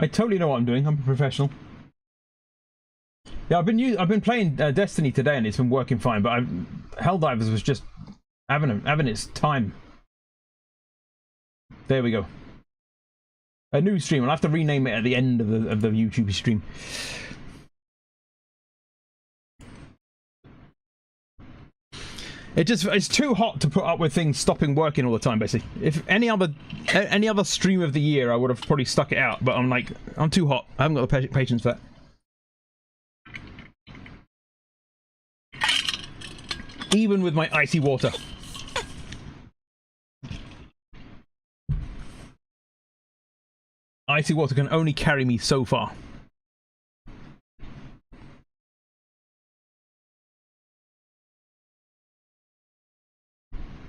I totally know what I'm doing. I'm a professional. Yeah, I've been playing Destiny today, and it's been working fine. But Helldivers was just having its time. There we go. A new stream. I'll have to rename it at the end of the YouTube stream. It's too hot to put up with things stopping working all the time, basically. If any other stream of the year, I would have probably stuck it out, but I'm too hot. I haven't got the patience for that. Even with my icy water. Icy water can only carry me so far.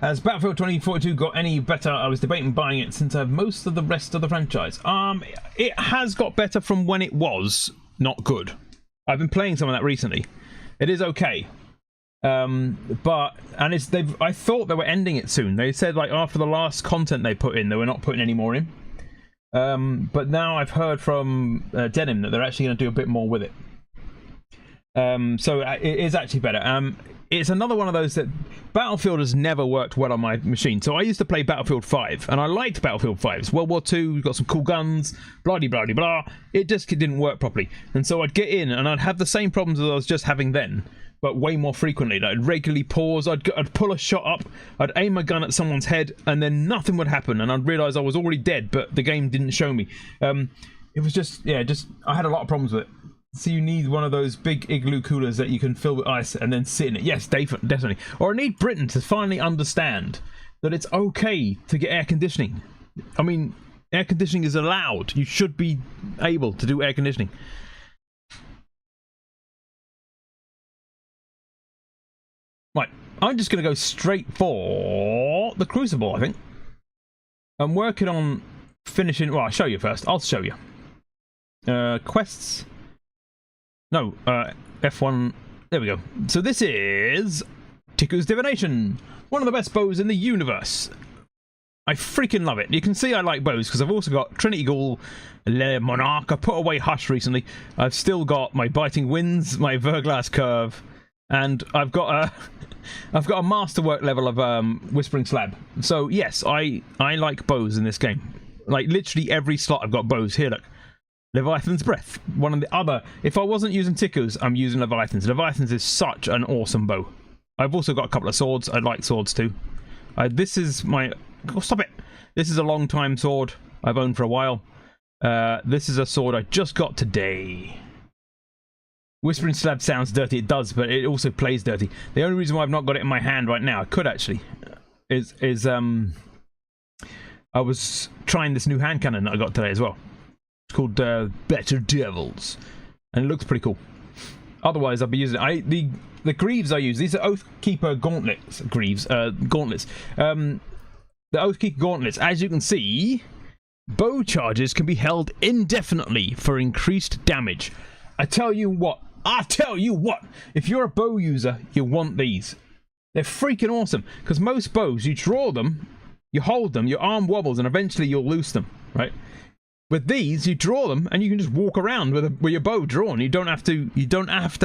Has Battlefield 2042 got any better? I was debating buying it since I have most of the rest of the franchise. It has got better from when it was not good. I've been playing some of that recently. It is okay. I thought they were ending it soon. They said like after the last content they put in, they were not putting any more in. But now I've heard from Denim that they're actually going to do a bit more with it. So it is actually better. It's another one of those that Battlefield has never worked well on my machine. So I used to play Battlefield 5, and I liked Battlefield 5. It's World War II, you've got some cool guns, blah, blah, blah, blah. It just didn't work properly. And so I'd get in, and I'd have the same problems as I was just having then, but way more frequently. Like, I'd regularly pause, I'd pull a shot up, I'd aim a gun at someone's head, and then nothing would happen, and I'd realise I was already dead, but the game didn't show me. It was just, I had a lot of problems with it. So you need one of those big igloo coolers that you can fill with ice and then sit in it. Yes, definitely. Or I need Britain to finally understand that it's okay to get air conditioning. I mean, air conditioning is allowed. You should be able to do air conditioning. Right, I'm just going to go straight for the Crucible, I think. I'm working on finishing... Well, I'll show you first. I'll show you. Quests... No, F1, there we go. So this is Tiku's Divination, one of the best bows in the universe. I freaking love it. You can see I like bows because I've also got Trinity Ghoul, Le Monarch. I put away Hush recently. I've still got my Biting Winds, my Verglass Curve, and I've got a masterwork level of Whispering Slab. So yes, I like bows in this game. Like literally every slot I've got bows. Here, look. Leviathan's Breath. One of the other... If I wasn't using Tiku's, I'm using Leviathan's. Leviathan's is such an awesome bow. I've also got a couple of swords. I like swords too. This is my... Oh, stop it! This is a long time sword I've owned for a while. This is a sword I just got today. Whispering Slab sounds dirty. It does, but it also plays dirty. The only reason why I've not got it in my hand right now, I could actually, is I was trying this new hand cannon that I got today as well. It's called Better Devils, and it looks pretty cool. Otherwise, I'll be using the greaves I use. These are Oathkeeper gauntlets. Gauntlets. The Oathkeeper gauntlets. As you can see, bow charges can be held indefinitely for increased damage. I tell you what. If you're a bow user, you want these. They're freaking awesome because most bows, you draw them, you hold them, your arm wobbles, and eventually you'll loose them. Right. With these, you draw them, and you can just walk around with your bow drawn. You don't have to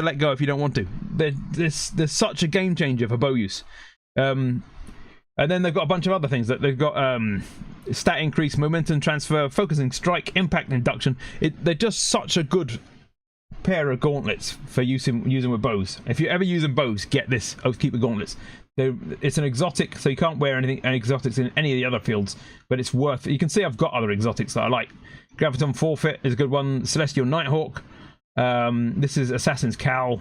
let go if you don't want to. They're such a game changer for bow use. And then they've got a bunch of other things that they've got: stat increase, momentum transfer, focusing strike, impact induction. They're just such a good pair of gauntlets for using with bows. If you're ever using bows, get this Oathkeeper gauntlets. It's an exotic, so you can't wear any exotics in any of the other fields, but it's worth it. You can see I've got other exotics that I like. Graviton Forfeit is a good one. Celestial Nighthawk. This is Assassin's Cowl.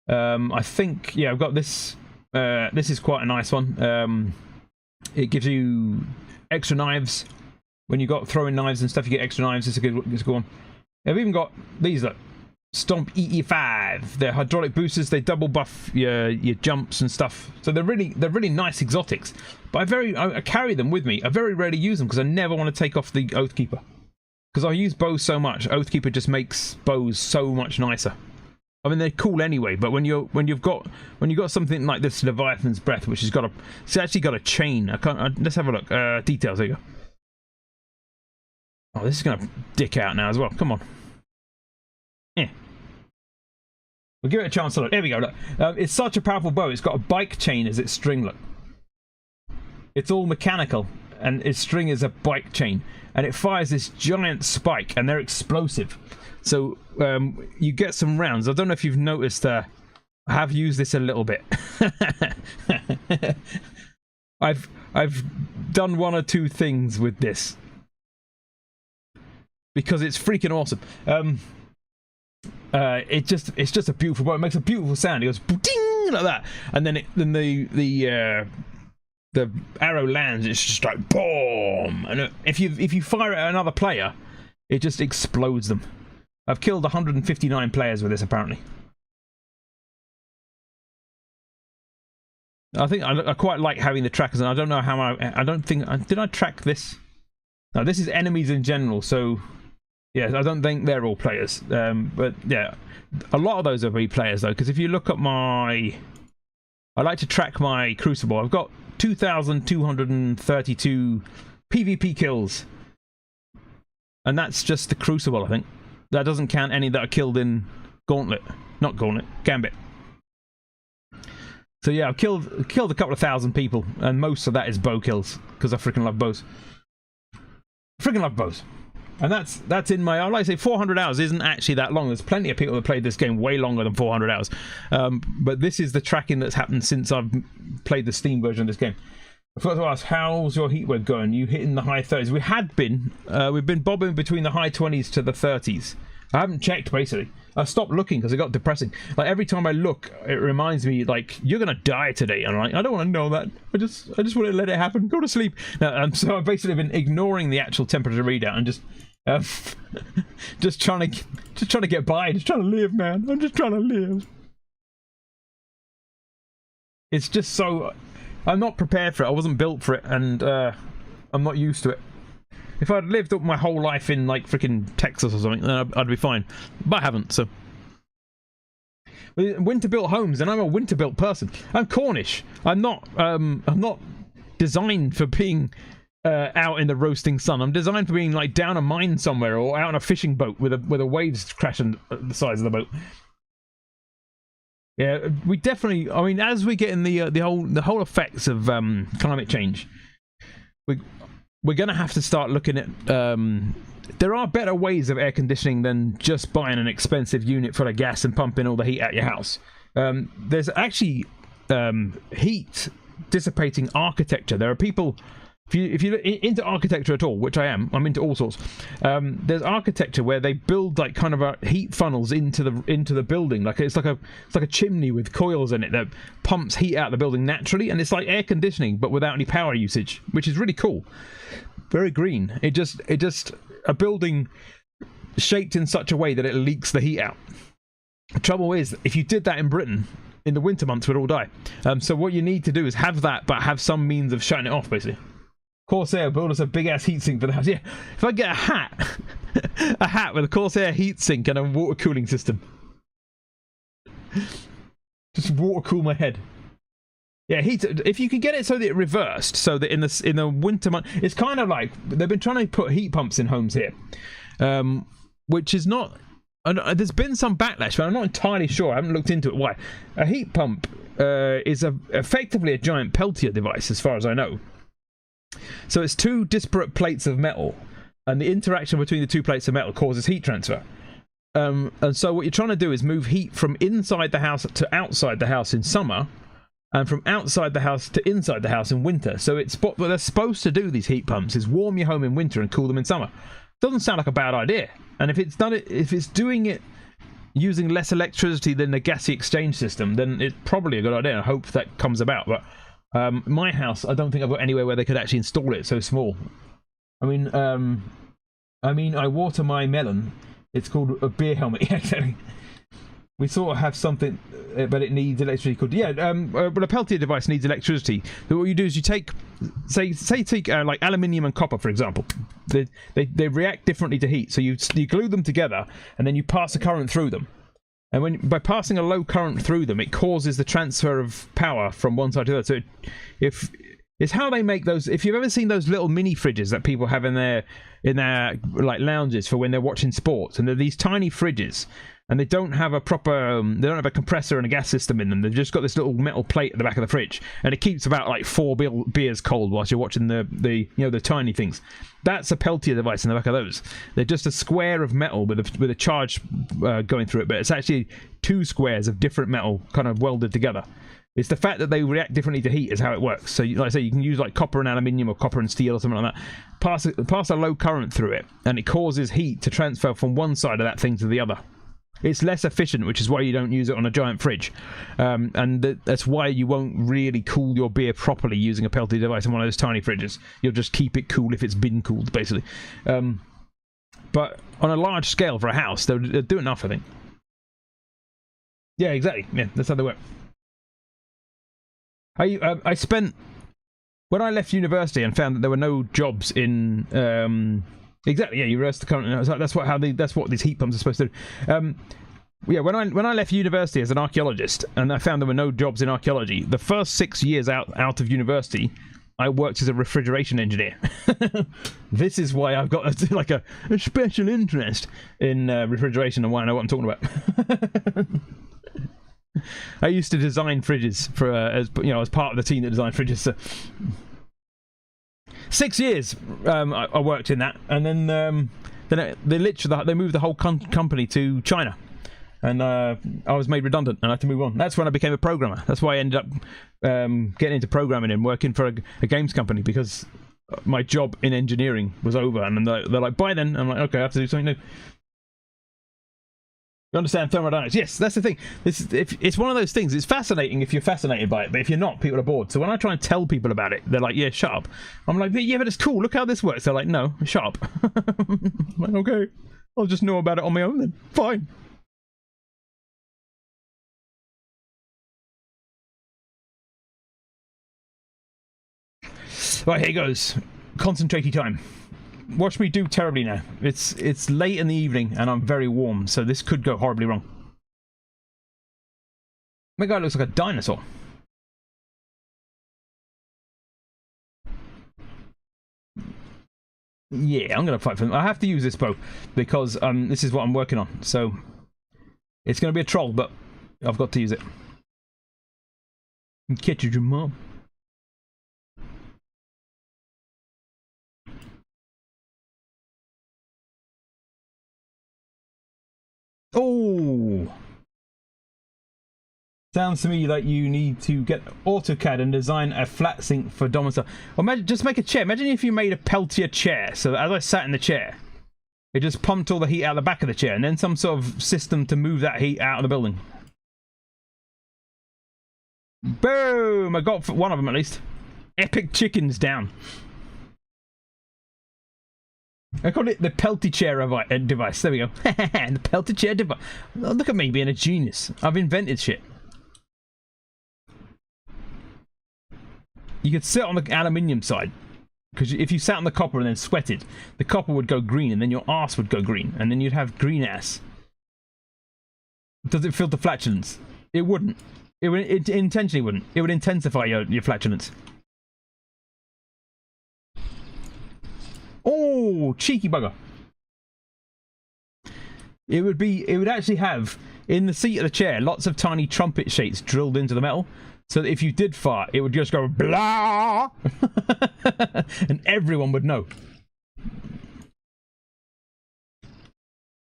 I think, yeah, I've got this. This is quite a nice one. It gives you extra knives. When you got throwing knives and stuff, you get extra knives. It's a good one. I've even got these, look. Stomp EE5. They're hydraulic boosters. They double buff your jumps and stuff. So they're really nice exotics. But I carry them with me. I very rarely use them because I never want to take off the Oathkeeper. Because I use bows so much. Oathkeeper just makes bows so much nicer. I mean, they're cool anyway. But when you've got something like this Leviathan's Breath, which has got it's actually got a chain. Let's have a look. Details. There you go. Oh, this is going to dick out now as well. Come on. Yeah. We'll give it a chance to look. There we go. Look. It's such a powerful bow. It's got a bike chain as its string. Look. It's all mechanical, and its string is a bike chain. And it fires this giant spike, and they're explosive. So you get some rounds. I don't know if you've noticed, I have used this a little bit. I've done one or two things with this. Because it's freaking awesome. It's just a beautiful bow. It makes a beautiful sound. It goes ding like that, and then the arrow lands. It's just like boom. And if you fire it at another player, it just explodes them. I've killed 159 players with this apparently. I think I quite like having the trackers, and I don't know how I don't think did I track this? No, this is enemies in general. So. Yes, I don't think they're all players, but yeah, a lot of those are be players though. Because if you look at I like to track my Crucible. I've got 2,232 PvP kills, and that's just the Crucible. I think that doesn't count any that are killed in Gauntlet, not Gauntlet, Gambit. So yeah, I've killed a couple of thousand people, and most of that is bow kills because I freaking love bows. Freaking love bows. And that's in my, like I say, 400 hours isn't actually that long. There's plenty of people that played this game way longer than 400 hours. But this is the tracking that's happened since I've played the Steam version of this game. I forgot to ask, how's your heatwave going? You hitting the high 30s? We had been. We've been bobbing between the high 20s to the 30s. I haven't checked, basically. I stopped looking because it got depressing. Like, every time I look, it reminds me, like, you're going to die today. And I'm like, I don't want to know that. I just want to let it happen. Go to sleep. So I've basically been ignoring the actual temperature readout and just trying to get by. Just trying to live, man. I'm just trying to live. It's just so... I'm not prepared for it. I wasn't built for it. And I'm not used to it. If I'd lived up my whole life in, like, freaking Texas or something, then I'd be fine. But I haven't, so... Winter-built homes, and I'm a winter-built person. I'm Cornish. I'm not designed for being out in the roasting sun. I'm designed for being, like, down a mine somewhere or out on a fishing boat with a waves crashing at the sides of the boat. Yeah, we definitely... I mean, as we get in the whole effects of climate change, we're going to have to start looking at... there are better ways of air conditioning than just buying an expensive unit full of gas and pumping all the heat out your house. There's actually heat dissipating architecture. There are people... If you're into architecture at all, which I am, I'm into all sorts. There's architecture where they build like kind of heat funnels into the building. Like it's like a chimney with coils in it that pumps heat out of the building naturally, and it's like air conditioning but without any power usage, which is really cool. Very green. It just a building shaped in such a way that it leaks the heat out. The trouble is, if you did that in Britain, in the winter months, we'd all die. So what you need to do is have that, but have some means of shutting it off, basically. Corsair build us a big ass heatsink for the house. Yeah, if I get a hat with a Corsair heatsink and a water cooling system, just water cool my head. Yeah, if you could get it so that it reversed, so that in the winter month, it's kind of like they've been trying to put heat pumps in homes here, which is not. There's been some backlash, but I'm not entirely sure. I haven't looked into it. Why? A heat pump is effectively a giant Peltier device, as far as I know. So it's two disparate plates of metal, and the interaction between the two plates of metal causes heat transfer. And so what you're trying to do is move heat from inside the house to outside the house in summer, and from outside the house to inside the house in winter. So what they're supposed to do, these heat pumps, is warm your home in winter and cool them in summer. Doesn't sound like a bad idea. And if it's doing it using less electricity than the gassy exchange system, then it's probably a good idea. I hope that comes about. But my house, I don't think I've got anywhere where they could actually install it. It's so small. I mean, I water my melon. It's called a beer helmet. Yeah, exactly. We sort of have something, but it needs electricity. But a Peltier device needs electricity. So what you do is you take, take like aluminium and copper, for example. They react differently to heat. So you glue them together, and then you pass a current through them. And by passing a low current through them, it causes the transfer of power from one side to the other. So if It's how they make those. If you've ever seen those little mini fridges that people have in their like lounges for when they're watching sports, and they're these tiny fridges, and they don't have a proper, they don't have a compressor and a gas system in them. They've just got this little metal plate at the back of the fridge, and it keeps about like 4 beers cold whilst you're watching the the tiny things. That's a Peltier device in the back of those. They're just a square of metal with a charge going through it, but it's actually 2 squares of different metal kind of welded together. It's the fact that they react differently to heat is how it works. So, like I say, you can use like copper and aluminium or copper and steel or something like that. Pass a low current through it, and it causes heat to transfer from one side of that thing to the other. It's less efficient, which is why you don't use it on a giant fridge. That's why you won't really cool your beer properly using a Peltier device in one of those tiny fridges. You'll just keep it cool if it's been cooled, basically. But on a large scale for a house, they'll do enough, I think. Yeah, exactly. Yeah, that's how they work. I spent, when I left university and found that there were no jobs in exactly, yeah, university currently. That's what these heat pumps are supposed to do. Yeah, when I left university as an archaeologist and I found there were no jobs in archaeology, the first 6 years out of university, I worked as a refrigeration engineer. This is why I've got like a special interest in refrigeration and why I know what I'm talking about. I used to design fridges for as part of the team that designed fridges. So 6 years I worked in that, and then they moved the whole company to China, and I was made redundant and I had to move on. That's when I became a programmer. That's why I ended up getting into programming and working for a games company, because my job in engineering was over, and they're like, bye then. I'm like, okay, I have to do something new. You understand thermodynamics? Yes, that's the thing. It's one of those things. It's fascinating if you're fascinated by it, but if you're not, people are bored. So when I try and tell people about it, they're like, yeah, shut up. I'm like, yeah, but it's cool. Look how this works. They're like, no, shut up. I'm like, okay, I'll just know about it on my own then. Fine. Right, here goes. Concentrating time. Watch me do terribly now. It's late in the evening and I'm very warm, so this could go horribly wrong. My guy looks like a dinosaur. Yeah, I'm gonna fight for him. I have to use this bow because this is what I'm working on. So it's gonna be a troll, but I've got to use it. Catch your mom. Oh! Sounds to me like you need to get AutoCAD and design a flat sink for domicile. Or imagine, just make a chair. Imagine if you made a Peltier chair, so that as I sat in the chair, it just pumped all the heat out the back of the chair, and then some sort of system to move that heat out of the building. Boom! I got one of them at least. Epic chickens down. I call it the Peltier chair device. There we go. The Peltier chair device. Oh, look at me being a genius. I've invented shit. You could sit on the aluminium side, because if you sat on the copper and then sweated, the copper would go green, and then your arse would go green, and then you'd have green ass. Does it filter flatulence? It wouldn't. It intentionally wouldn't. It would intensify your flatulence. Oh, cheeky bugger. It would actually have, in the seat of the chair, lots of tiny trumpet shapes drilled into the metal, so that if you did fart, it would just go blah, and everyone would know.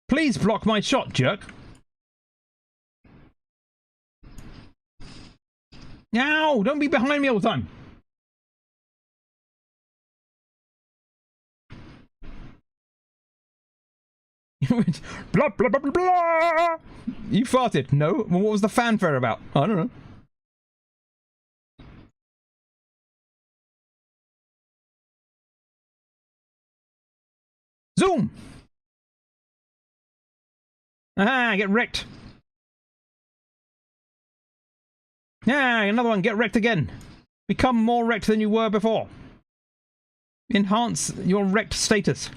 Please block my shot, jerk. No, don't be behind me all the time. Blah, blah, blah, blah, blah. You farted. No? Well, what was the fanfare about? I don't know. Zoom! Aha, get wrecked. Yeah, another one. Get wrecked again. Become more wrecked than you were before. Enhance your wrecked status.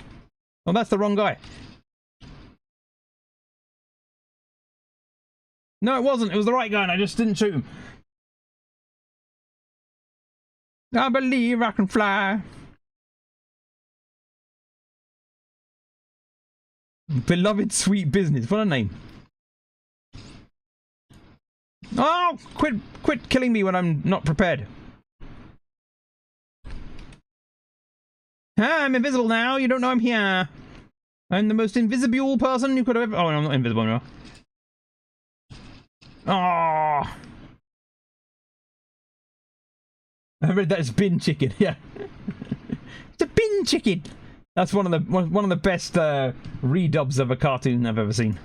Oh, that's the wrong guy. No, it wasn't. It was the right guy, and I just didn't shoot him. I believe I can fly. Beloved sweet business. What a name. Oh, quit killing me when I'm not prepared. Ah, I'm invisible now. You don't know I'm here. I'm the most invisible person you could have ever... Oh, no, I'm not invisible now. Oh. I read that as bin chicken. Yeah. It's a bin chicken. That's one of the best redubs of a cartoon I've ever seen.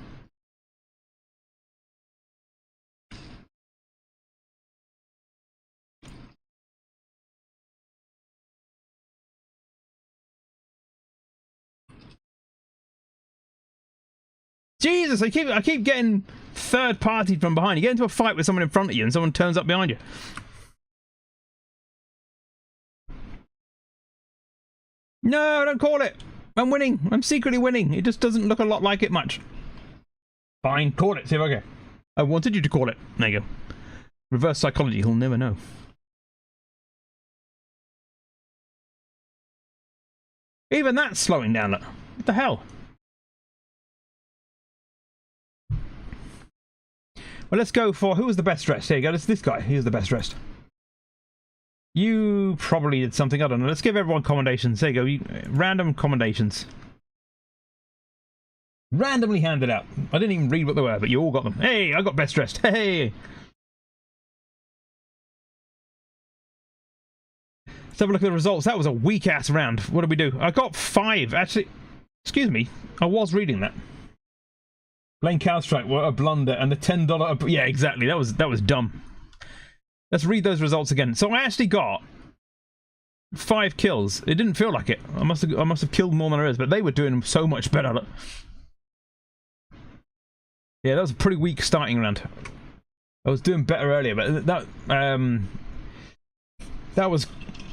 Jesus, I keep getting third partied from behind. You get into a fight with someone in front of you and someone turns up behind you. No, don't call it. I'm winning. I'm secretly winning. It just doesn't look a lot like it much. Fine, call it. See if I can. I wanted you to call it. There you go. Reverse psychology. He'll never know. Even that's slowing down. Look. What the hell? Well, let's go for... Who was the best dressed? Here you go. It's this guy. He's the best dressed. You probably did something. I don't know. Let's give everyone commendations. There you go. Random commendations. Randomly handed out. I didn't even read what they were, but you all got them. Hey, I got best dressed. Hey! Let's have a look at the results. That was a weak-ass round. What did we do? I got 5. Actually, excuse me. I was reading that. Playing Counter-Strike were a blunder, and the $10... Yeah, exactly. That was dumb. Let's read those results again. So I actually got 5 kills. It didn't feel like it. I must have killed more than there is, but they were doing so much better. Look. Yeah, that was a pretty weak starting round. I was doing better earlier, but that was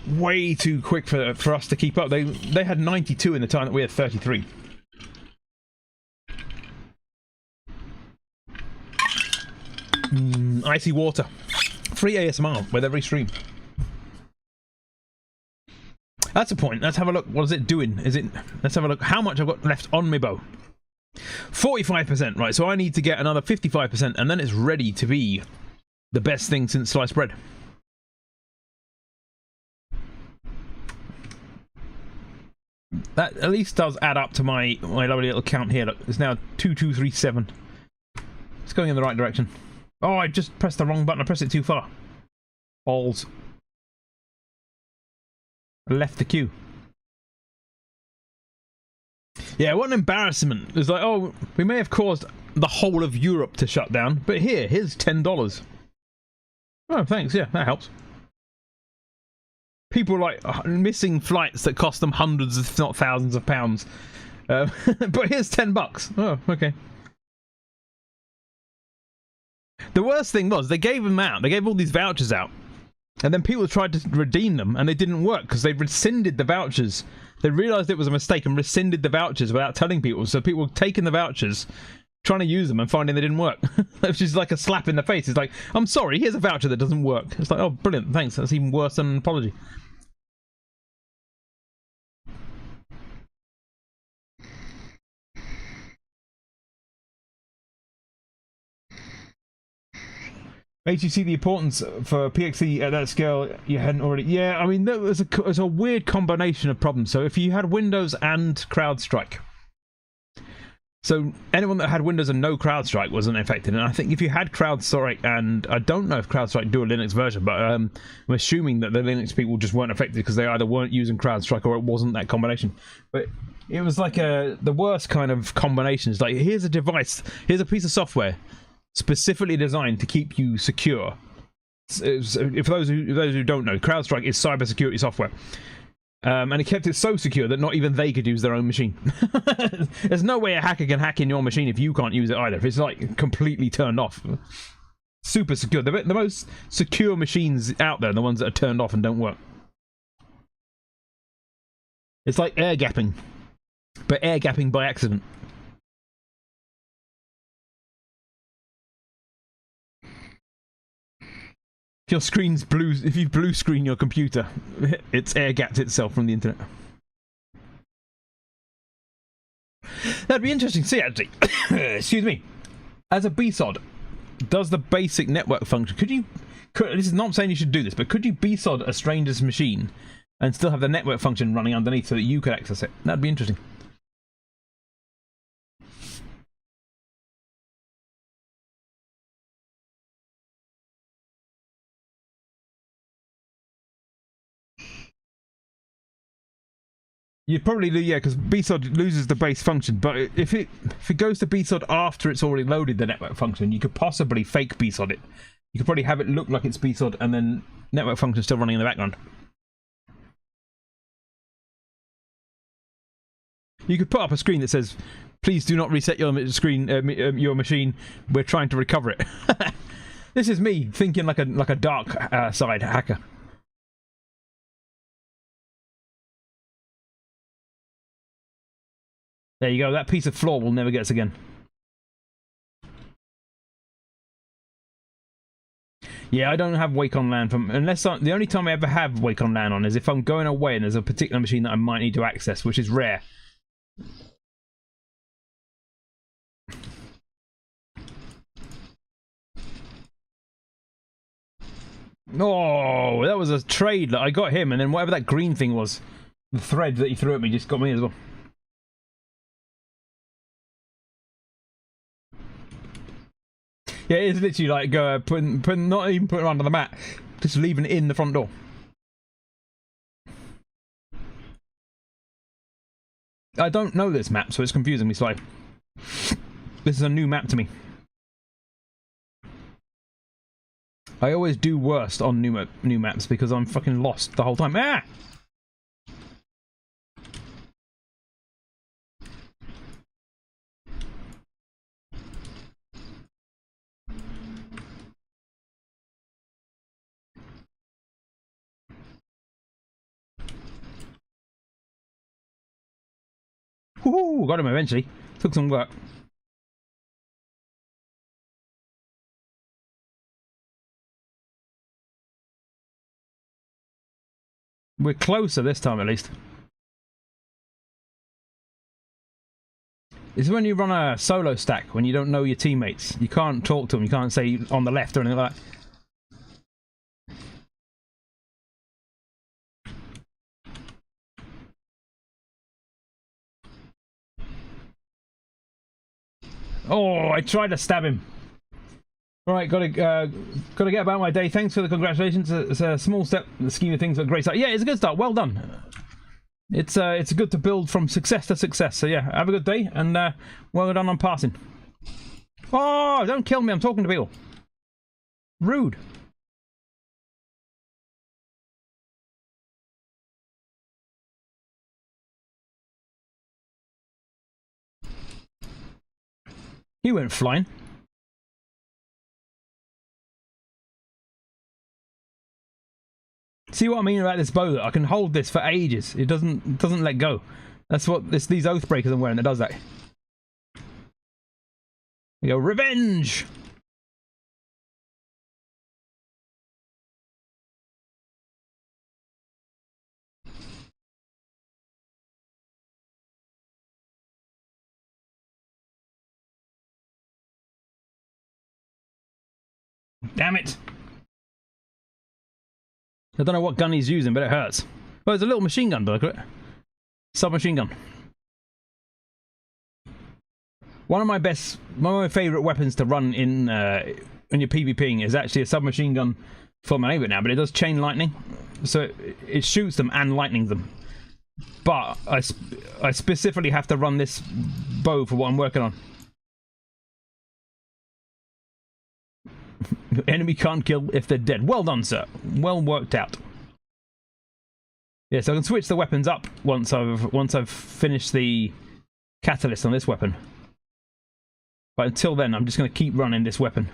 way too quick for us to keep up. They had 92 in the time that we had 33. Icy water. Free ASMR with every stream. That's a point. Let's have a look. What is it doing? Let's have a look. How much I've got left on my bow? 45%. Right, so I need to get another 55%, and then it's ready to be the best thing since sliced bread. That at least does add up to my lovely little count here. Look, it's now 2237. It's going in the right direction. Oh, I just pressed the wrong button. I pressed it too far. Balls. I left the queue. Yeah, what an embarrassment. It's like, oh, we may have caused the whole of Europe to shut down, but here's $10. Oh, thanks. Yeah, that helps. People like missing flights that cost them hundreds, if not thousands of pounds. But here's $10. Oh, okay. The worst thing was they gave them out. They gave all these vouchers out, and then people tried to redeem them, and they didn't work because they rescinded the vouchers. They realised it was a mistake and rescinded the vouchers without telling people. So people were taking the vouchers, trying to use them, and finding they didn't work. Which is like a slap in the face. It's like, I'm sorry, here's a voucher that doesn't work. It's like, oh, brilliant, thanks. That's even worse than an apology. Makes you see the importance for PXE at that scale you hadn't already... Yeah, I mean, there's a weird combination of problems. So if you had Windows and CrowdStrike... So anyone that had Windows and no CrowdStrike wasn't affected. And I think if you had CrowdStrike, and I don't know if CrowdStrike do a Linux version, but I'm assuming that the Linux people just weren't affected because they either weren't using CrowdStrike or it wasn't that combination. But it was like the worst kind of combination. It's like, here's a device, here's a piece of software specifically designed to keep you secure. If those who don't know, CrowdStrike is cybersecurity software, and it kept it so secure that not even they could use their own machine. There's no way a hacker can hack in your machine if you can't use it either. If it's like completely turned off, super secure. The most secure machines out there are the ones that are turned off and don't work. It's like air gapping, but air gapping by accident. If your screen's blue, if you blue screen your computer, it's air gapped itself from the internet. That'd be interesting to see, actually. Excuse me. As a BSOD, does the basic network function? This is not saying you should do this, but could you BSOD a stranger's machine and still have the network function running underneath so that you could access it? That'd be interesting. You'd probably do, yeah, because BSOD loses the base function. But if it goes to BSOD after it's already loaded the network function, you could possibly fake BSOD it. You could probably have it look like it's BSOD and then network function still running in the background. You could put up a screen that says, "Please do not reset your screen, your machine. We're trying to recover it." This is me thinking like a dark side hacker. There you go. That piece of floor will never get us again. Yeah, I don't have Wake on LAN from the only time I ever have Wake on LAN on is if I'm going away and there's a particular machine that I might need to access, which is rare. Oh, that was a trade. I got him, and then whatever that green thing was, the thread that he threw at me just got me as well. Yeah, it is literally like not even putting it under the mat, just leaving it in the front door. I don't know this map, so it's confusing me slightly. This is a new map to me. I always do worst on new maps because I'm fucking lost the whole time. Ah! Woohoo! Got him eventually. Took some work. We're closer this time, at least. It's when you run a solo stack, when you don't know your teammates. You can't talk to them, you can't say on the left or anything like that. Oh, I tried to stab him. Right, gotta get about my day. Thanks for the congratulations. It's a small step in the scheme of things, but a great start. Yeah, it's a good start. Well done. It's good to build from success to success. So yeah, have a good day, and well done on passing. Oh, don't kill me. I'm talking to people. Rude. He went flying. See what I mean about this bow? That I can hold this for ages. It doesn't let go. That's what these oath breakers I'm wearing that does that. You go, revenge. Damn it. I don't know what gun he's using, but it hurts. Well, it's a little machine gun, look at it. Submachine gun. One of my favourite weapons to run in when you're PvPing is actually a submachine gun for my neighbour now, but it does chain lightning, so it shoots them and lightnings them. But I specifically have to run this bow for what I'm working on. Enemy can't kill if they're dead. Well done, sir. Well worked out. Yeah, so I can switch the weapons up once I've finished the catalyst on this weapon. But until then, I'm just going to keep running this weapon.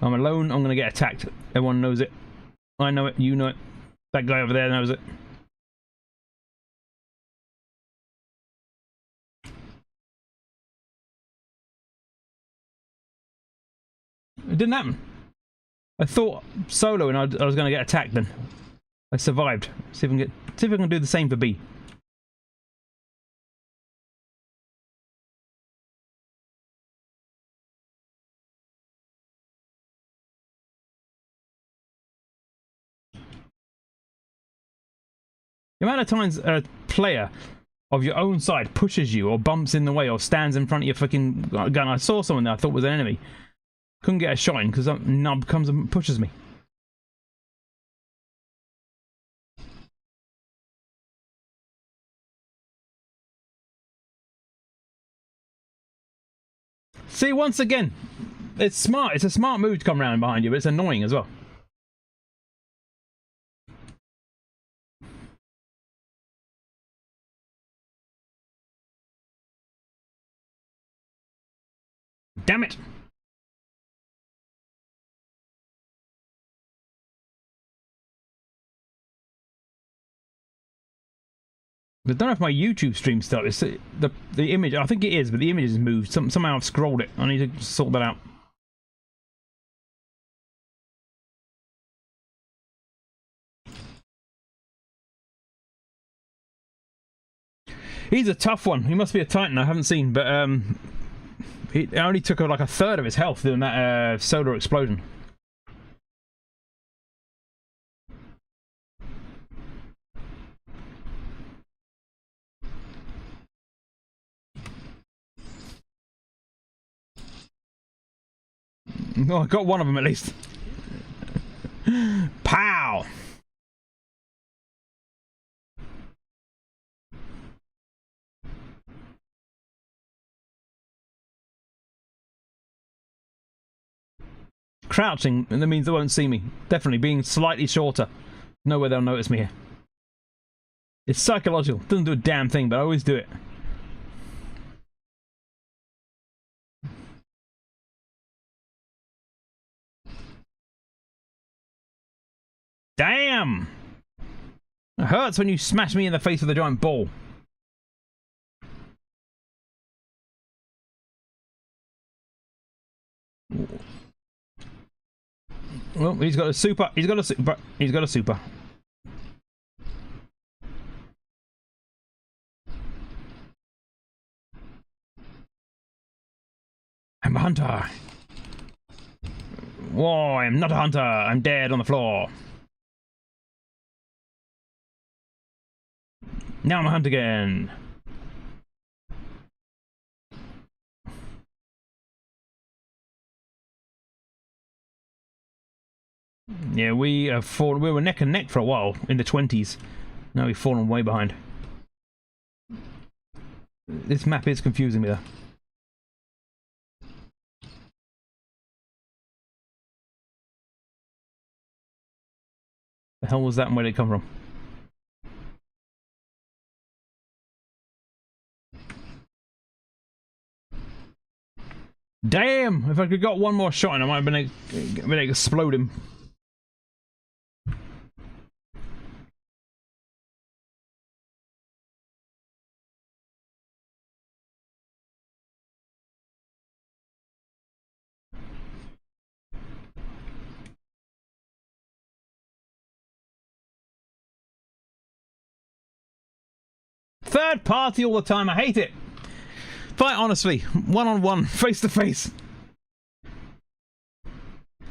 I'm alone. I'm going to get attacked. Everyone knows it. I know it. You know it. That guy over there knows it. It didn't happen. I thought solo and I was going to get attacked then. I survived. See if I can do the same for B. The amount of times a player of your own side pushes you or bumps in the way or stands in front of your fucking gun. I saw someone that I thought was an enemy. Couldn't get a shot in because some nub comes and pushes me. See, once again, it's smart. It's a smart move to come around behind you, but it's annoying as well. Damn it! I don't know if my YouTube stream still. It's the image. I think it is, but the image has moved. Somehow I've scrolled it. I need to sort that out. He's a tough one. He must be a Titan I haven't seen, but it only took like a third of his health doing that solar explosion. Oh, I got one of them at least. Pow! Crouching, and that means they won't see me. Definitely being slightly shorter. No way they'll notice me here. It's psychological. Doesn't do a damn thing, but I always do it. Damn! It hurts when you smash me in the face with a giant ball. Well, he's got a super. He's got a super. He's got a super. I'm a hunter. Whoa, I'm not a hunter. I'm dead on the floor. Now I'm a hunt again. Yeah, we were neck and neck for a while in the 20s. Now we've fallen way behind. This map is confusing me though. The hell was that and where did it come from? Damn! If I could got one more shot in, I might have been able to explode him. Third party all the time, I hate it. Fight honestly, one-on-one, face-to-face.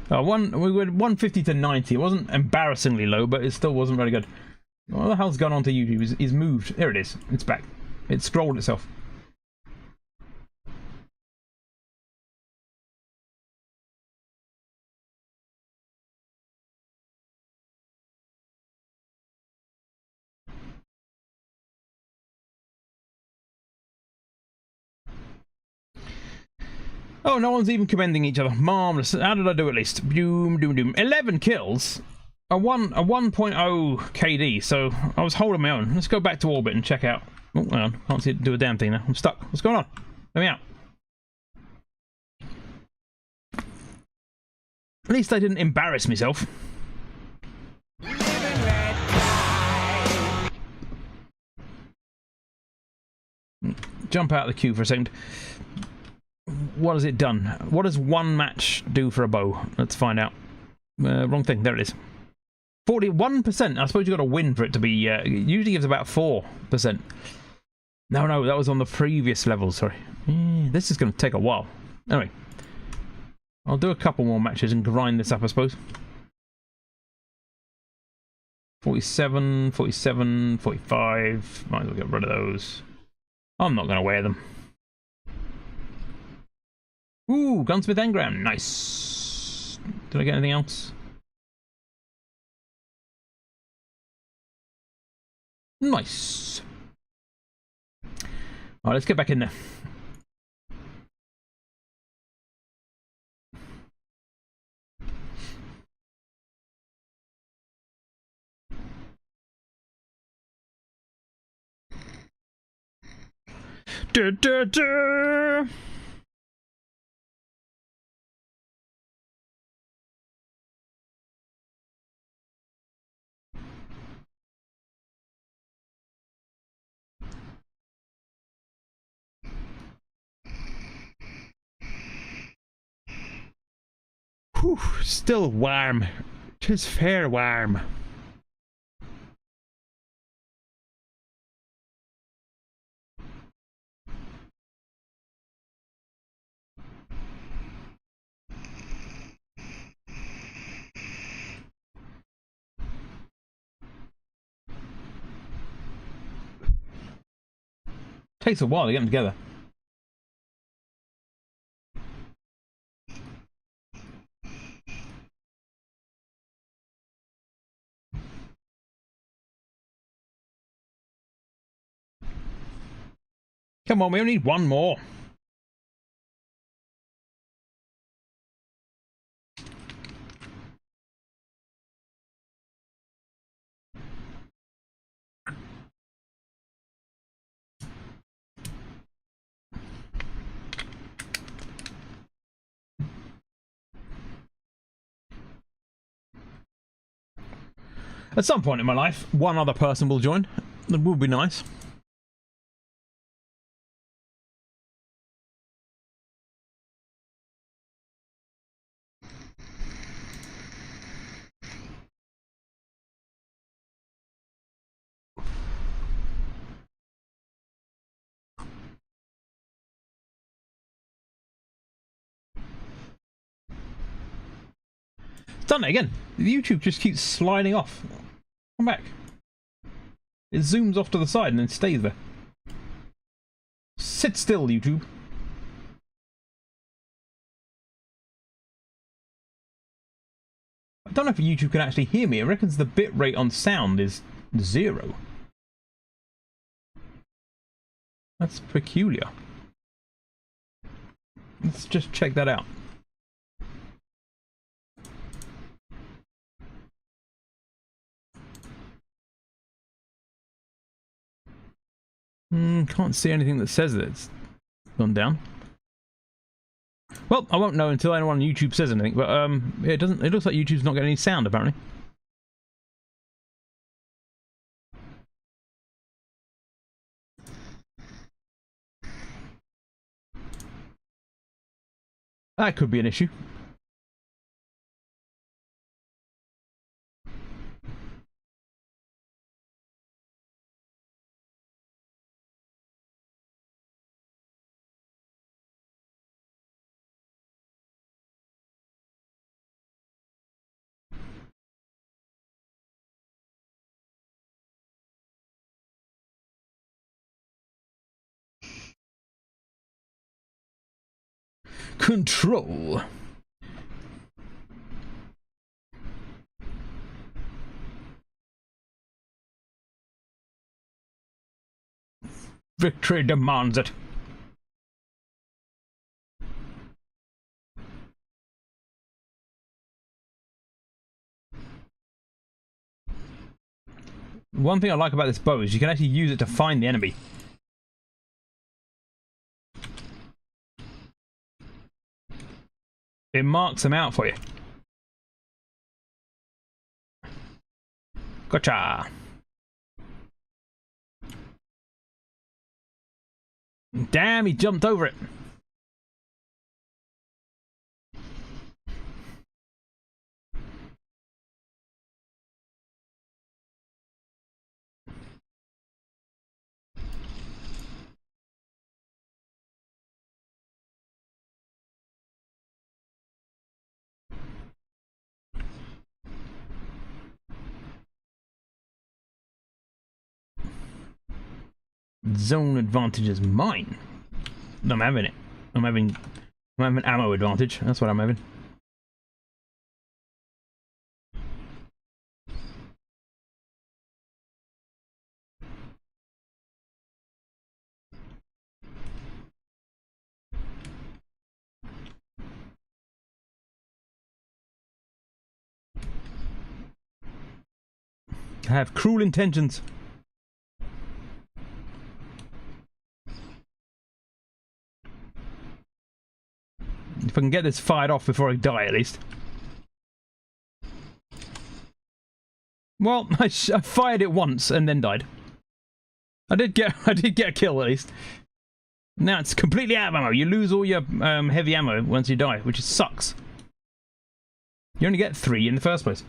We were 150 to 90. It wasn't embarrassingly low, but it still wasn't very good. What the hell's gone on to YouTube? He's moved. There it is. It's back. It scrolled itself. Oh, no one's even commending each other. Marvelous. How did I do at least? Doom, doom, doom. 11 kills. A 1.0 KD, so I was holding my own. Let's go back to orbit and check out. Oh, hang on. Can't see it do a damn thing now. I'm stuck. What's going on? Let me out. At least I didn't embarrass myself. Jump out of the queue for a second. What has it done? What does one match do for a bow? Let's find out. Wrong thing. There it is. 41%. I suppose you've got to win for it to be... it usually gives about 4%. No, that was on the previous level, sorry. This is going to take a while. Anyway. I'll do a couple more matches and grind this up, I suppose. 47, 47, 45. Might as well get rid of those. I'm not going to wear them. Ooh, Gunsmith Engram. Nice. Did I get anything else? Nice. Alright, let's get back in there. Duh, duh, duh. Whew, still warm. Just fair warm. Takes a while to get them together. Come on, we only need one more. At some point in my life, one other person will join. That would be nice. Done it again. YouTube just keeps sliding off. Come back. It zooms off to the side and then stays there. Sit still, YouTube. I don't know if YouTube can actually hear me. It reckons the bitrate on sound is 0. That's peculiar. Let's just check that out. Can't see anything that says that it's gone down. Well, I won't know until anyone on YouTube says anything, but it doesn't. It looks like YouTube's not getting any sound apparently. That could be an issue. Control. Victory demands it. One thing I like about this bow is you can actually use it to find the enemy. It marks them out for you. Gotcha. Damn, he jumped over it. Zone advantage is mine. I'm having it. I'm having ammo advantage. That's what I'm having. I have cruel intentions. If I can get this fired off before I die, at least. Well, I fired it once and then died. I did get a kill at least. Now it's completely out of ammo. You lose all your heavy ammo once you die, which sucks. You only get 3 in the first place.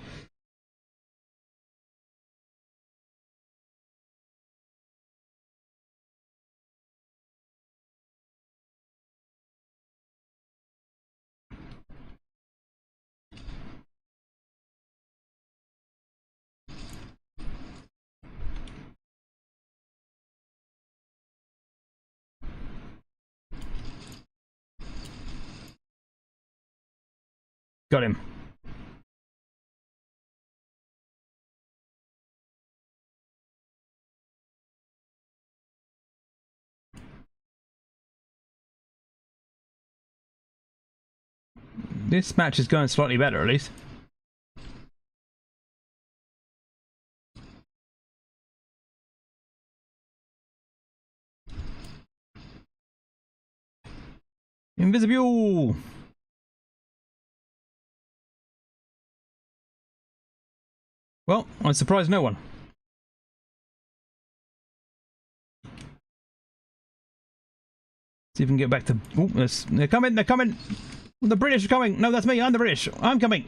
Got him. This match is going slightly better, at least. Invisible! Well, I surprised no one. See if we can get back to... Oh, they're coming, they're coming! The British are coming! No, that's me, I'm the British! I'm coming!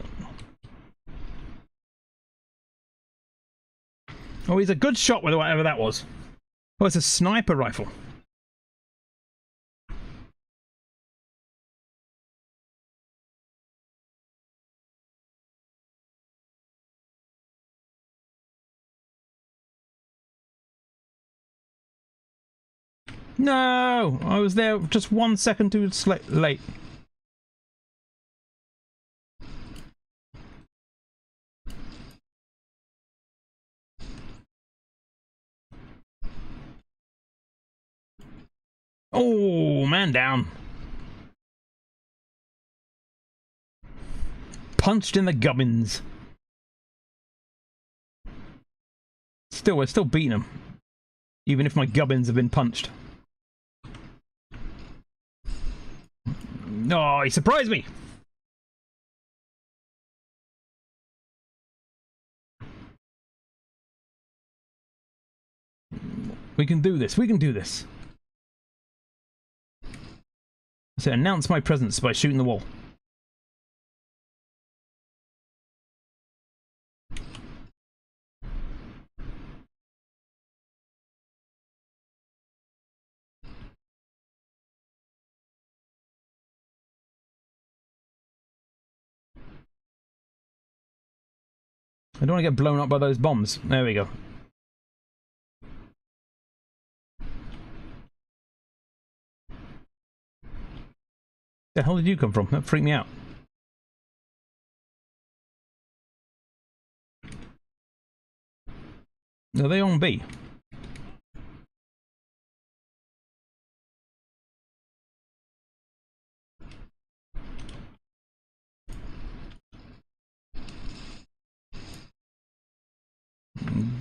Oh, he's a good shot with whatever that was. Oh, it's a sniper rifle. No! I was there just 1 second too late. Oh, man down. Punched in the gubbins. Still, we're still beating them. Even if my gubbins have been punched. Oh, he surprised me! We can do this, we can do this. So announce my presence by shooting the wall. I don't want to get blown up by those bombs. There we go. The hell did you come from? That freaked me out. Are they on B?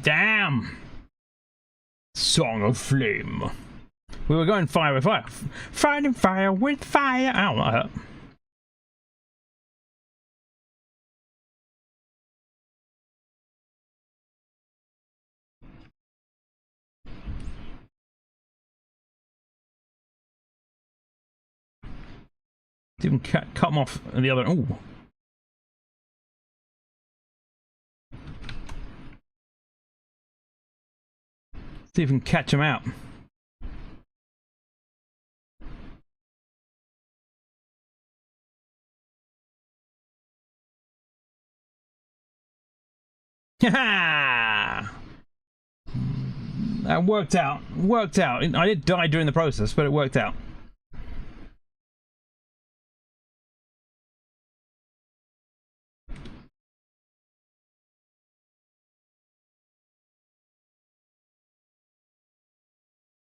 Damn! Song of Flame. We were going fire with fire. Fighting fire with fire. Ow, that hurt. Didn't cut them off and the other. Ooh. See if we can catch them out. Ha! That worked out. Worked out. I did die during the process, but it worked out.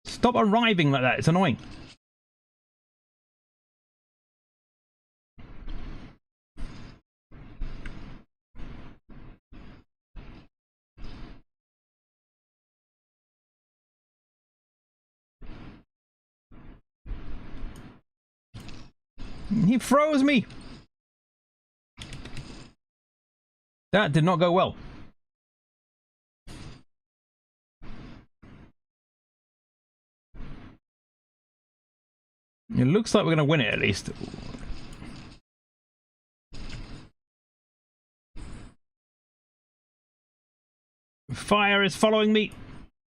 Stop arriving like that. It's annoying. He froze me. That did not go well. It looks like we're going to win it at least. Fire is following me.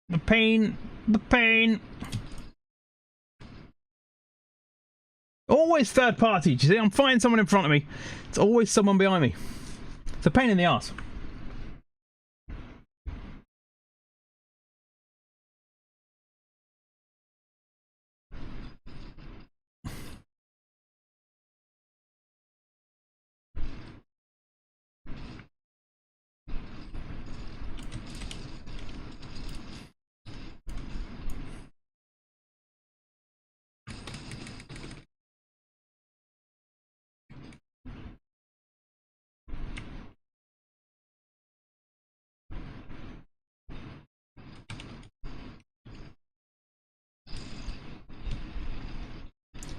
The pain. The pain. Always third party. Do you see? I'm fighting someone in front of me. It's always someone behind me. It's a pain in the ass.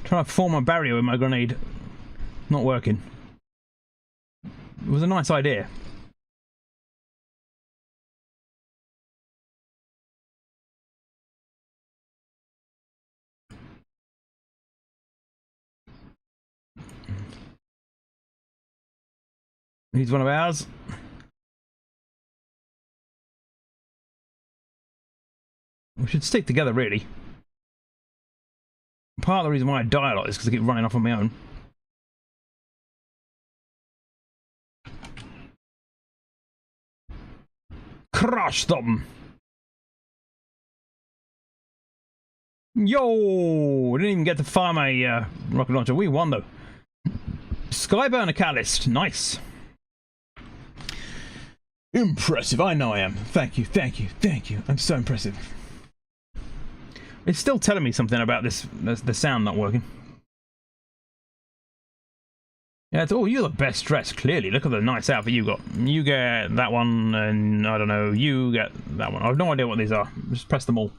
Trying to form a barrier with my grenade. Not working. It was a nice idea. He's one of ours. We should stick together, really. Part of the reason why I die a lot is because I keep running off on my own. Crush them! Yo! I didn't even get to fire my rocket launcher. We won, though. Skyburner Catalyst. Nice. Impressive. I know I am. Thank you, thank you, thank you. I'm so impressive. It's still telling me something about this, the sound not working. Yeah, it's, oh, you're the best dressed, clearly. Look at the nice outfit you got. You get that one, and I don't know, you get that one. I have no idea what these are. Just press them all.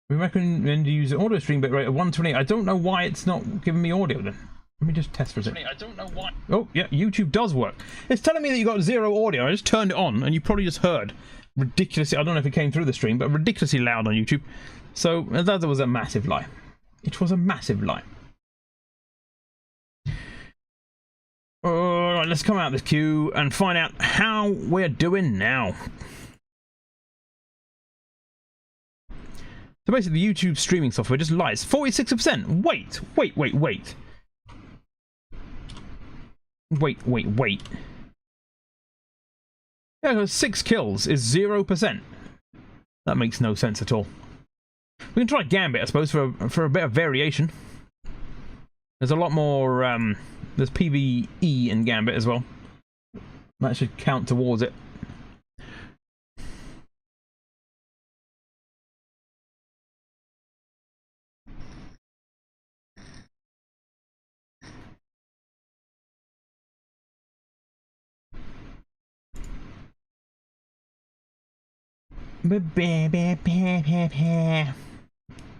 We recommend you use the audio stream bitrate of 120. I don't know why it's not giving me audio then. Let me just test for a second. I don't know why. Oh, yeah, YouTube does work. It's telling me that you got 0 audio. I just turned it on, and you probably just heard ridiculously. I don't know if it came through the stream, but ridiculously loud on YouTube. So that was a massive lie. It was a massive lie. Alright, let's come out of this queue and find out how we're doing now. So basically, the YouTube streaming software just lies. 46%. Wait. Yeah, 6 kills is 0%. That makes no sense at all. We can try Gambit, I suppose, for a bit of variation. There's a lot more. There's PvE in Gambit as well. That should count towards it.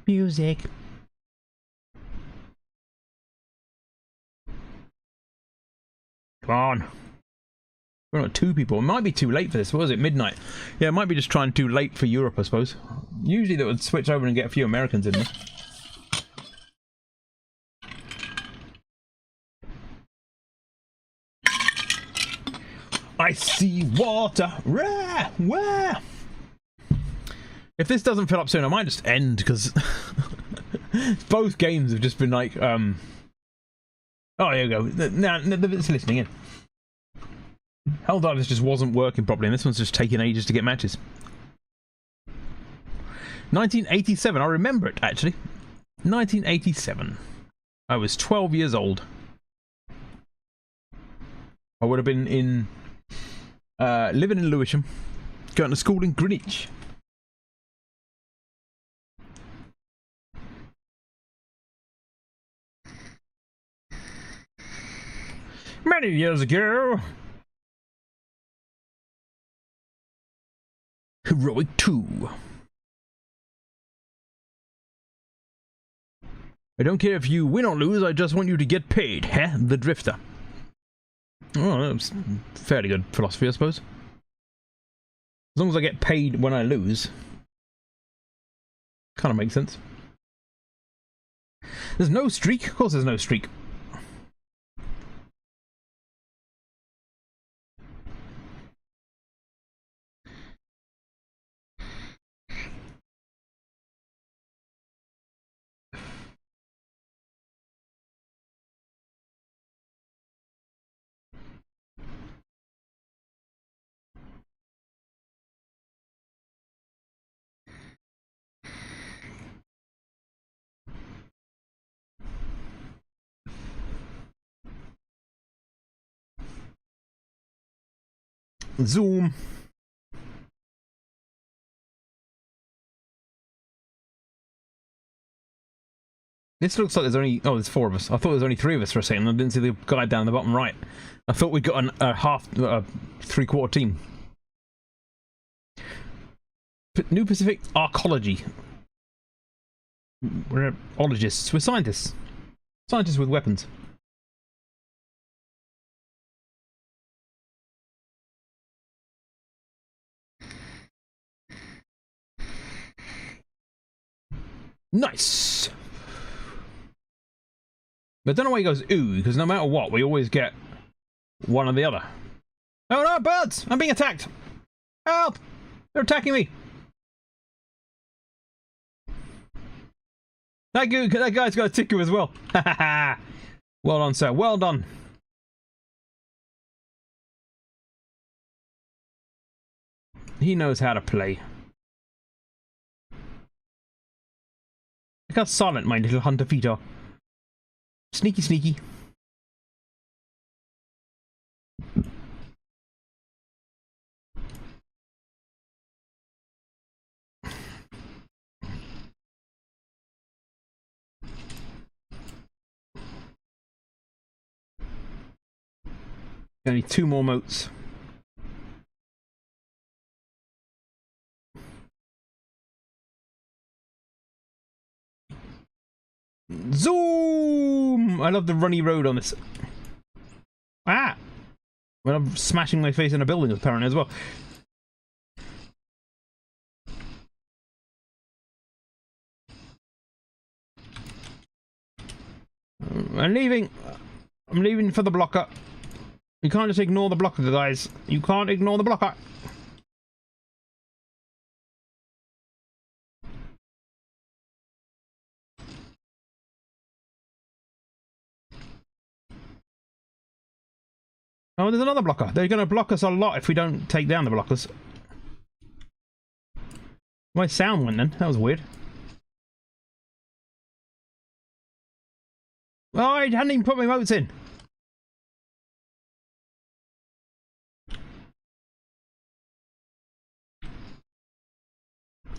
Music. Come on. We're not 2 people. It might be too late for this. What was it? Midnight. Yeah, it might be just trying too late for Europe, I suppose. Usually that would switch over and get a few Americans in there. I see water. Rah, wah. If this doesn't fill up soon, I might just end, because both games have just been like, oh, here we go. Now it's listening in. Helldivers just wasn't working properly, and this one's just taking ages to get matches. 1987, I remember it, actually. 1987. I was 12 years old. I would have been in... living in Lewisham, going to school in Greenwich. Many years ago. Heroic 2. I don't care if you win or lose, I just want you to get paid, huh? The Drifter. Oh, that's fairly good philosophy, I suppose. As long as I get paid when I lose. Kind of makes sense. There's no streak? Of course there's no streak. Zoom. This looks like there's only... Oh, there's 4 of us. I thought there was only 3 of us for a second. I didn't see the guy down the bottom right. I thought we'd got a half... three-quarter team. New Pacific Arcology. We're ologists. We're scientists. Scientists with weapons. Nice! But I don't know why he goes ooh, because no matter what, we always get one or the other. Oh no, birds! I'm being attacked! Help! They're attacking me! That guy's got a ticker as well. Ha ha ha! Well done, sir. Well done. He knows how to play. Look how silent my little hunter feet are. Sneaky, sneaky. Only 2 more moats. Zoom! I love the runny road on this. Ah! Well, I'm smashing my face in a building apparently as well. I'm leaving. I'm leaving for the blocker. You can't just ignore the blocker, guys. You can't ignore the blocker. Oh, there's another blocker. They're going to block us a lot if we don't take down the blockers. My sound went then. That was weird. Oh, I hadn't even put my motes in.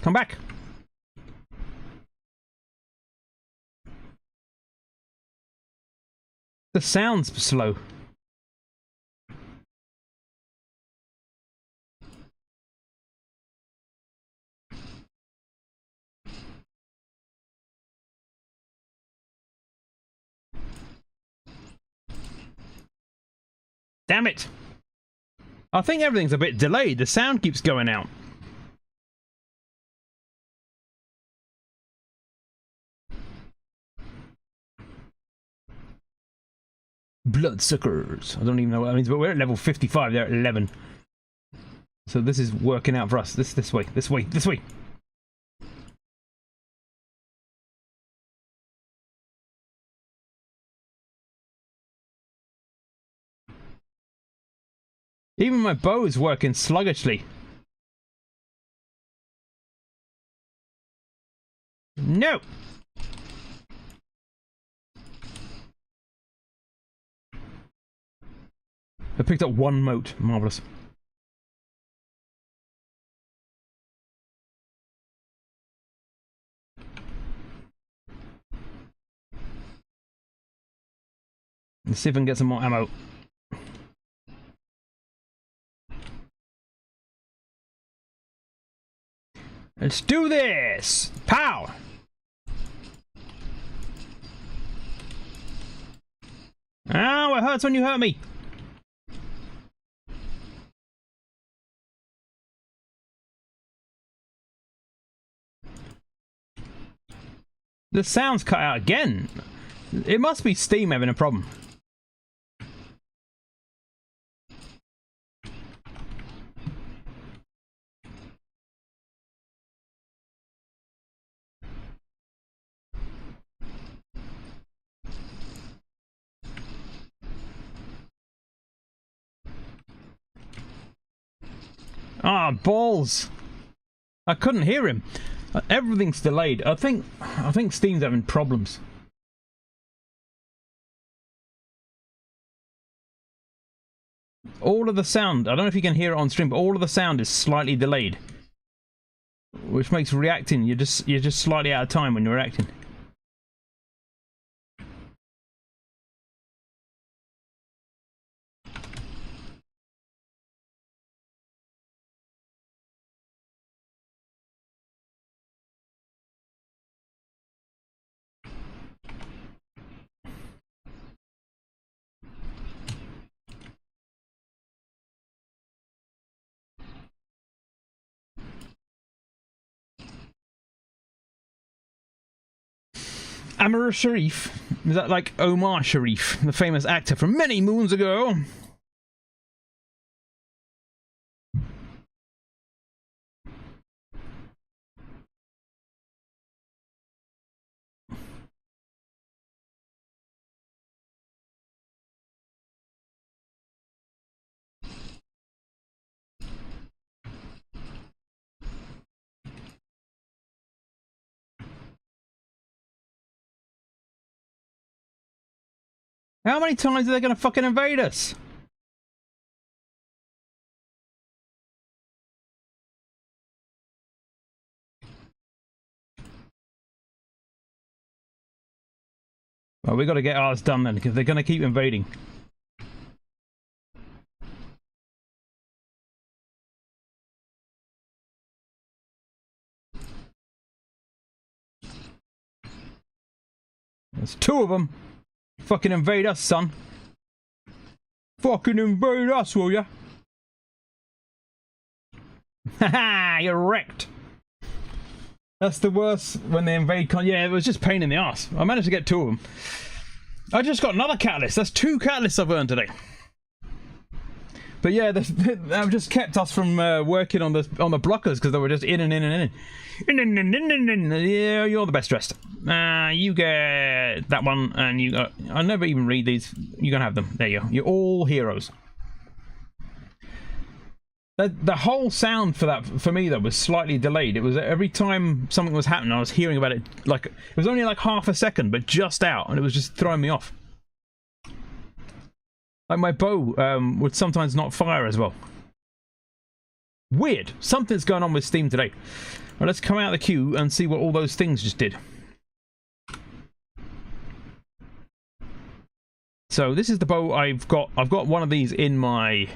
Come back. The sound's slow. Damn it! I think everything's a bit delayed. The sound keeps going out. Bloodsuckers. I don't even know what that means, but we're at level 55. They're at 11. So this is working out for us. This way. This way. This way. Even my bow is working sluggishly. No! I picked up one mote. Marvellous. Let's see if I can get some more ammo. Let's do this! Pow! Ow, it hurts when you hurt me! The sound's cut out again. It must be Steam having a problem. Ah, balls! I couldn't hear him. Everything's delayed. I think Steam's having problems. All of the sound, I don't know if you can hear it on stream, but all of the sound is slightly delayed, which makes reacting, you're just slightly out of time when you're reacting. Amir Sharif, is that like Omar Sharif, the famous actor from many moons ago? How many times are they gonna fucking invade us? Well, we got to get ours done then, because they're gonna keep invading. There's two of them. Fucking invade us, son. Fucking invade us, will ya? Haha, you're wrecked. That's the worst when they invade. Yeah, it was just pain in the ass. I managed to get two of them. I just got another catalyst. That's two catalysts I've earned today. But yeah, they've just kept us from working on the blockers because they were just in and in and in. Yeah, you're the best dressed. You get that one, and you. I never even read these. You're gonna have them. There you go. You're all heroes. The whole sound for that, for me, though, was slightly delayed. It was every time something was happening, I was hearing about it. Like it was only like half a second, but just out, and it was just throwing me off. Like my bow would sometimes not fire as well. Weird. Something's going on with Steam today. Well, let's come out of the queue and see what all those things just did. So this is the bow I've got. I've got one of these in my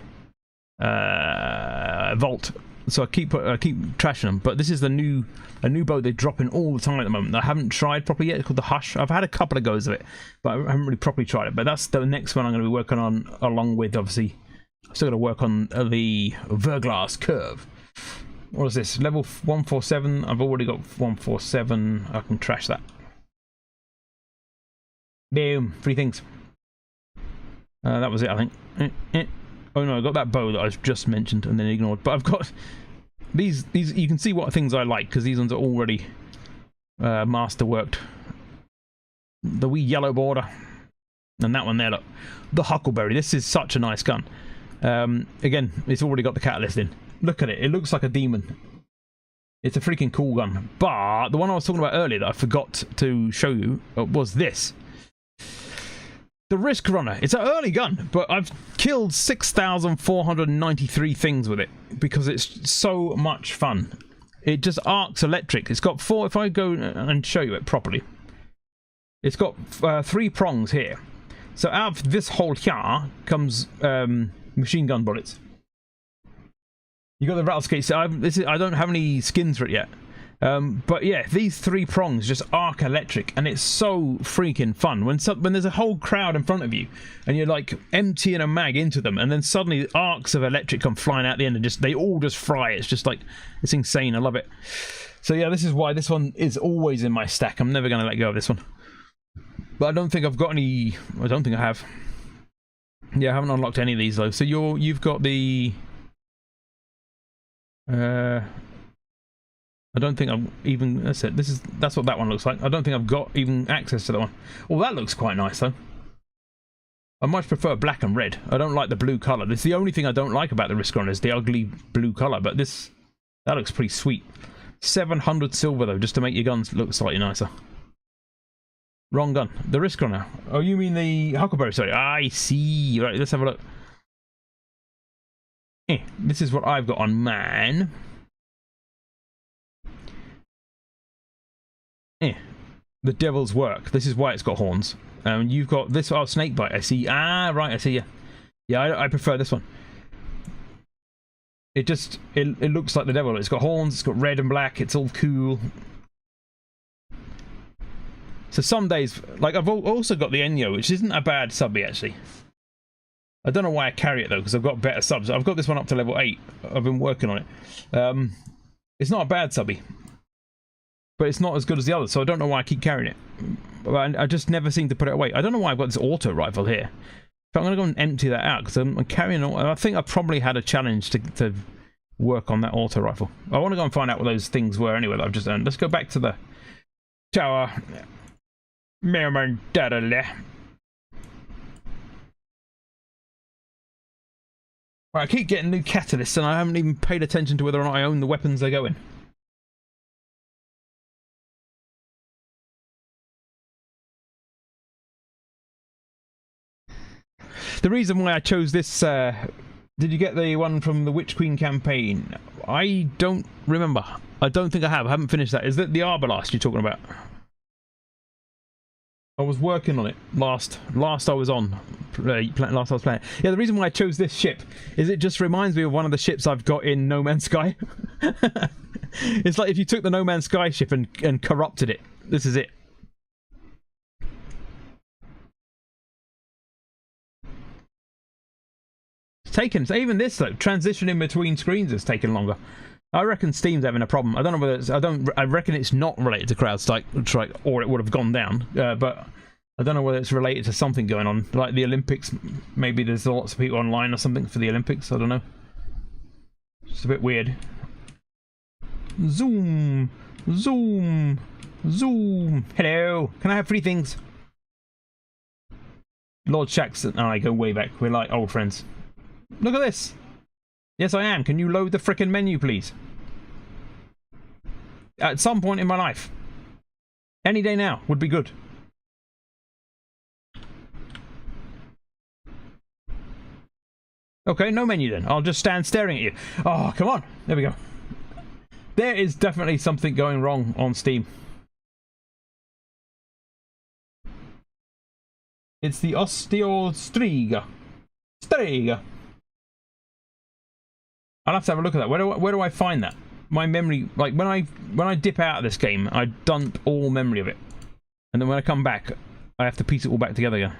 vault, so I keep trashing them. But this is a new bow they're dropping all the time at the moment. I haven't tried properly yet. It's called the Hush. I've had a couple of goes of it, but I haven't really properly tried it. But that's the next one I'm going to be working on, along with obviously I've still got to work on the Verglas Curve. What is this? Level 147. I've already got 147. I can trash that. Boom. 3 things. That was it, I think. Oh no, I got that bow that I've just mentioned and then ignored. But I've got these. You can see what things I like because these ones are already masterworked. The wee yellow border, and that one there, look, the Huckleberry. This is such a nice gun. Again, it's already got the catalyst in. Look at it. It looks like a demon. It's a freaking cool gun. But the one I was talking about earlier that I forgot to show you was this. The Risk Runner. It's an early gun, but I've killed 6,493 things with it because it's so much fun. It just arcs electric. It's got 4... If I go and show you it properly, it's got 3 prongs here. So out of this hole here comes machine gun bullets. You got the rattle skates. I don't have any skins for it yet. But yeah, these 3 prongs just arc electric, and it's so freaking fun. When there's a whole crowd in front of you, and you're like emptying a mag into them, and then suddenly arcs of electric come flying out the end, and they all just fry. It's just like, it's insane. I love it. So yeah, this is why this one is always in my stack. I'm never going to let go of this one. But I don't think I've got any. I don't think I have. Yeah, I haven't unlocked any of these though. So you've got the. I don't think I'm even. That's it. That's what that one looks like. I don't think I've got even access to that one. Oh, that looks quite nice though. I much prefer black and red. I don't like the blue color. That's the only thing I don't like about the Risk Runner is the ugly blue color. But that looks pretty sweet. 700 silver though, just to make your guns look slightly nicer. Wrong gun. The Risk Runner. Oh, you mean the Huckleberry? Sorry. I see. Right, let's have a look. This is what I've got on mine. The Devil's Work. This is why it's got horns. You've got this. Oh, Snakebite. I see. Ah, right. I see. Yeah. Yeah, I prefer this one. It looks like the devil. It's got horns. It's got red and black. It's all cool. So some days, like I've also got the Enyo, which isn't a bad subby actually. I don't know why I carry it though, because I've got better subs. I've got this one up to level 8. I've been working on it. It's not a bad subby, but it's not as good as the others, so I don't know why I keep carrying it. But I just never seem to put it away. I don't know why I've got this auto rifle here. But I'm going to go and empty that out, because I'm carrying it. I think I probably had a challenge to work on that auto rifle. I want to go and find out what those things were anyway that I've just earned. Let's go back to the tower. Right, I keep getting new catalysts and I haven't even paid attention to whether or not I own the weapons they go in. The reason why I chose this, did you get the one from the Witch Queen campaign? I don't remember. I don't think I have. I haven't finished that. Is that the Arbalast you're talking about? I was working on it last I was on. Last I was playing. Yeah, the reason why I chose this ship is it just reminds me of one of the ships I've got in No Man's Sky. It's like if you took the No Man's Sky ship and corrupted it. This is it. It's taken. So even this though, transitioning between screens has taken longer. I reckon Steam's having a problem. I don't know whether it's, I reckon it's not related to CrowdStrike, or it would have gone down. But I don't know whether it's related to something going on, like the Olympics. Maybe there's lots of people online or something for the Olympics. I don't know. It's a bit weird. Zoom, zoom, zoom. Hello. Can I have 3 things? Lord Shaxx and I go way back. We're like old friends. Look at this. Yes, I am. Can you load the frickin' menu, please? At some point in my life. Any day now would be good. Okay, no menu then. I'll just stand staring at you. Oh, come on. There we go. There is definitely something going wrong on Steam. It's the Osteostriga. Strega. I'll have to have a look at that. Where do I find that? My memory, like when I dip out of this game, I dump all memory of it, and then when I come back, I have to piece it all back together again.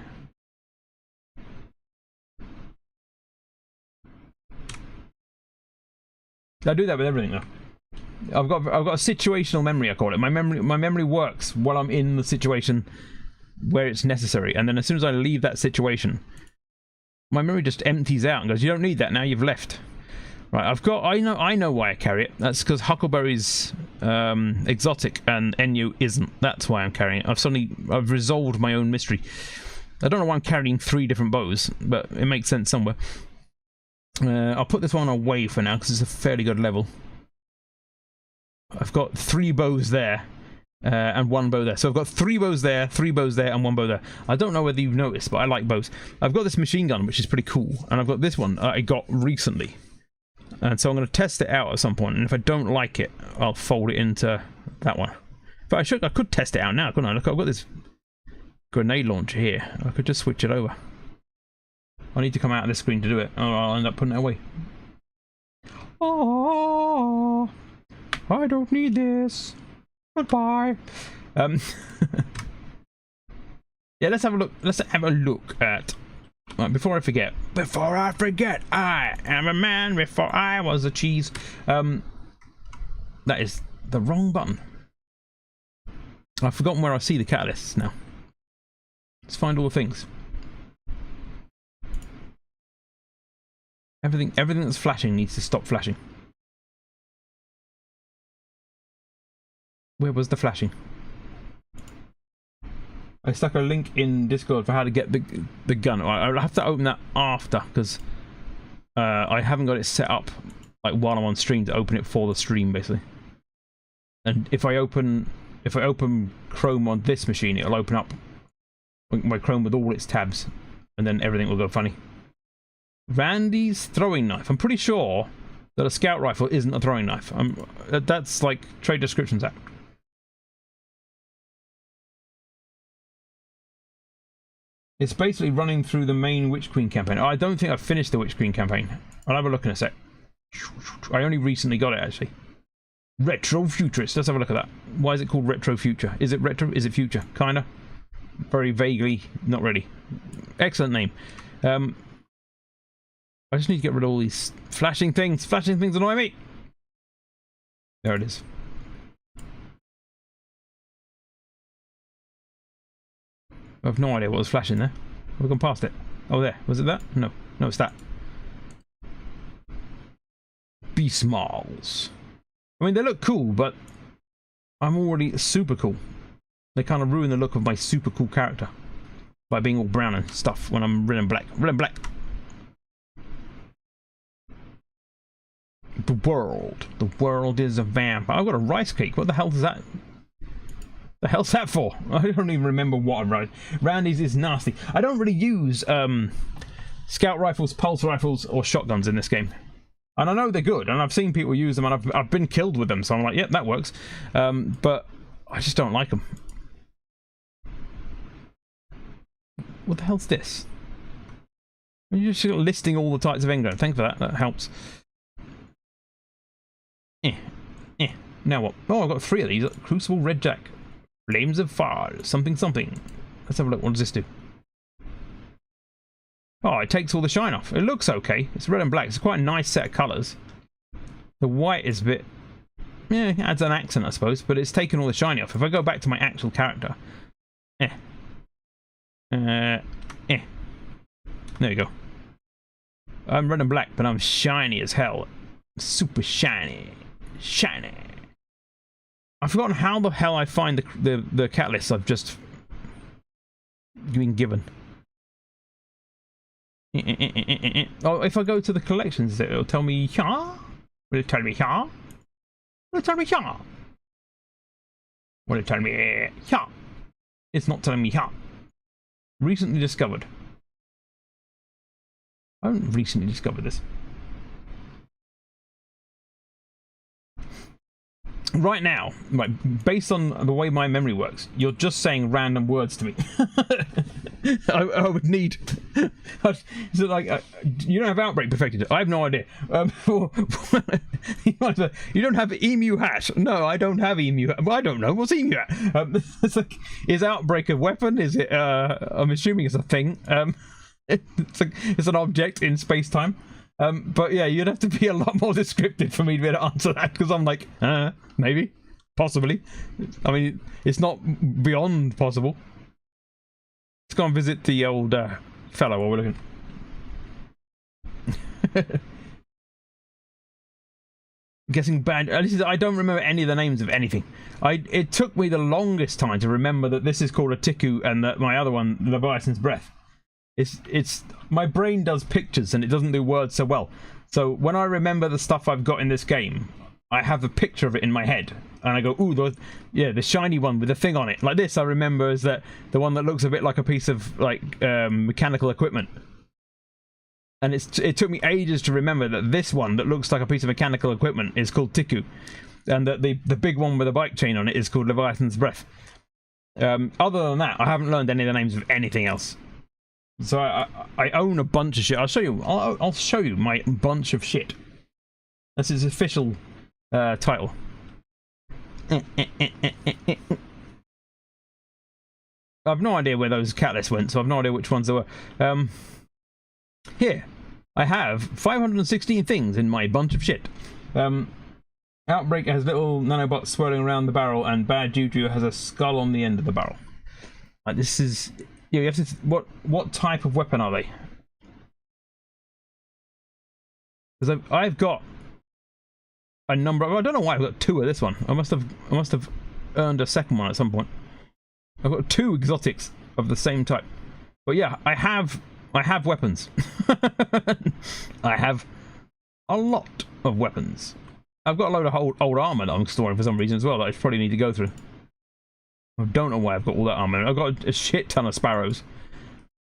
I do that with everything though. I've got a situational memory, I call it. My memory works while I'm in the situation where it's necessary, and then as soon as I leave that situation, my memory just empties out and goes, "You don't need that now. You've left." Right, I know why I carry it. That's because Huckleberry's exotic and Enyo isn't. That's why I'm carrying it. I've resolved my own mystery. I don't know why I'm carrying 3 different bows, but it makes sense somewhere. I'll put this one away for now because it's a fairly good level. I've got 3 bows there and 1 bow there. So I've got 3 bows there, 3 bows there, and 1 bow there. I don't know whether you've noticed, but I like bows. I've got this machine gun, which is pretty cool, and I've got this one I got recently. And so I'm going to test it out at some point, and if I don't like it, I'll fold it into that one. But I could test it out now, couldn't I? Look, I've got this grenade launcher here. I could just switch it over. I need to come out of this screen to do it, or I'll end up putting it away. Oh, I don't need this. Goodbye. Yeah, let's have a look. Let's have a look at. Right, before I forget, I am a man before I was a cheese. That is the wrong button. I've forgotten where I see the catalysts now. Let's find all the things. Everything that's flashing needs to stop flashing. Where was the flashing? I stuck a link in Discord for how to get the gun. I'll have to open that after because I haven't got it set up like while I'm on stream to open it for the stream basically. And if I open Chrome on this machine, it'll open up my Chrome with all its tabs, and then everything will go funny. Randy's throwing knife. I'm pretty sure that a scout rifle isn't a throwing knife. That's like Trade Descriptions Act. It's basically running through the main Witch Queen campaign. I don't think I've finished the Witch Queen campaign. I'll have a look in a sec. I only recently got it, actually. Retro Futurist. Let's have a look at that. Why is it called Retro Future? Is it retro? Is it future? Kinda. Very vaguely. Not really. Excellent name. I just need to get rid of all these flashing things. Flashing things annoy me. There it is. I have no idea what was flashing there. We've gone past it. Oh, there. Was it that? No. No, it's that. Beastmalls. I mean, they look cool, but I'm already super cool. They kind of ruin the look of my super cool character by being all brown and stuff when I'm red and black. Red and black. The world. The world is a vampire. I've got a rice cake. What the hell is that? The hell's that for? I don't even remember what I wrote. Randy's is nasty. I don't really use scout rifles, pulse rifles, or shotguns in this game. And I know they're good, and I've seen people use them, and I've been killed with them, so I'm like, yep, that works. But I just don't like them. What the hell's this? You're just listing all the types of engram. Thanks for that. That helps. Now what? Oh, I've got 3 of these. Crucible Red Jack. Flames of Fire. Something something. Let's have a look. What does this do? Oh, it takes all the shine off. It looks okay. It's red and black. It's quite a nice set of colours. The white is a bit... yeah, it adds an accent, I suppose. But it's taken all the shine off. If I go back to my actual character... There you go. I'm red and black, but I'm shiny as hell. Super shiny. Shiny. I've forgotten how the hell I find the catalysts I've just been given. Oh, if I go to the collections, it'll tell me here. Will it tell me here? Will it tell me here? Will it tell me here? It's not telling me here. Recently discovered. I haven't recently discovered this. Right now, right, based on the way my memory works, you're just saying random words to me. I would need... so like, you don't have Outbreak perfected. I have no idea. You don't have emu hat. No, I don't have emu hat. Well, I don't know. What's emu hat? It's like, is Outbreak a weapon? Is it... I'm assuming it's a thing. It's an object in space-time. But yeah, you'd have to be a lot more descriptive for me to be able to answer that, because I'm like, maybe, possibly. I mean, it's not beyond possible. Let's go and visit the old fellow while we're looking. Guessing bad. I don't remember any of the names of anything. It took me the longest time to remember that this is called a Tiku and that my other one, Leviathan's Breath. It's my brain does pictures and it doesn't do words so well. So when I remember the stuff I've got in this game, I have a picture of it in my head, and I go, ooh, the shiny one with the thing on it. Like this, I remember is that the one that looks a bit like a piece of like mechanical equipment. And it took me ages to remember that this one that looks like a piece of mechanical equipment is called Tiku, and that the big one with a bike chain on it is called Leviathan's Breath. Other than that, I haven't learned any of the names of anything else. So I own a bunch of shit. I'll show you. I'll show you my bunch of shit. That's its official title. I have no idea where those cat lists went, so I have no idea which ones there were. Here, I have 516 things in my bunch of shit. Outbreak has little nanobots swirling around the barrel, and Bad Juju has a skull on the end of the barrel. Like this is, you have to. What type of weapon are they? Because I've got a number. I don't know why I've got 2 of this one. I must have earned a second one at some point. I've got 2 exotics of the same type. But yeah, I have weapons. I have a lot of weapons. I've got a load of old armor that I'm storing for some reason as well that I probably need to go through. I don't know why I've got all that armor. I've got a shit ton of sparrows.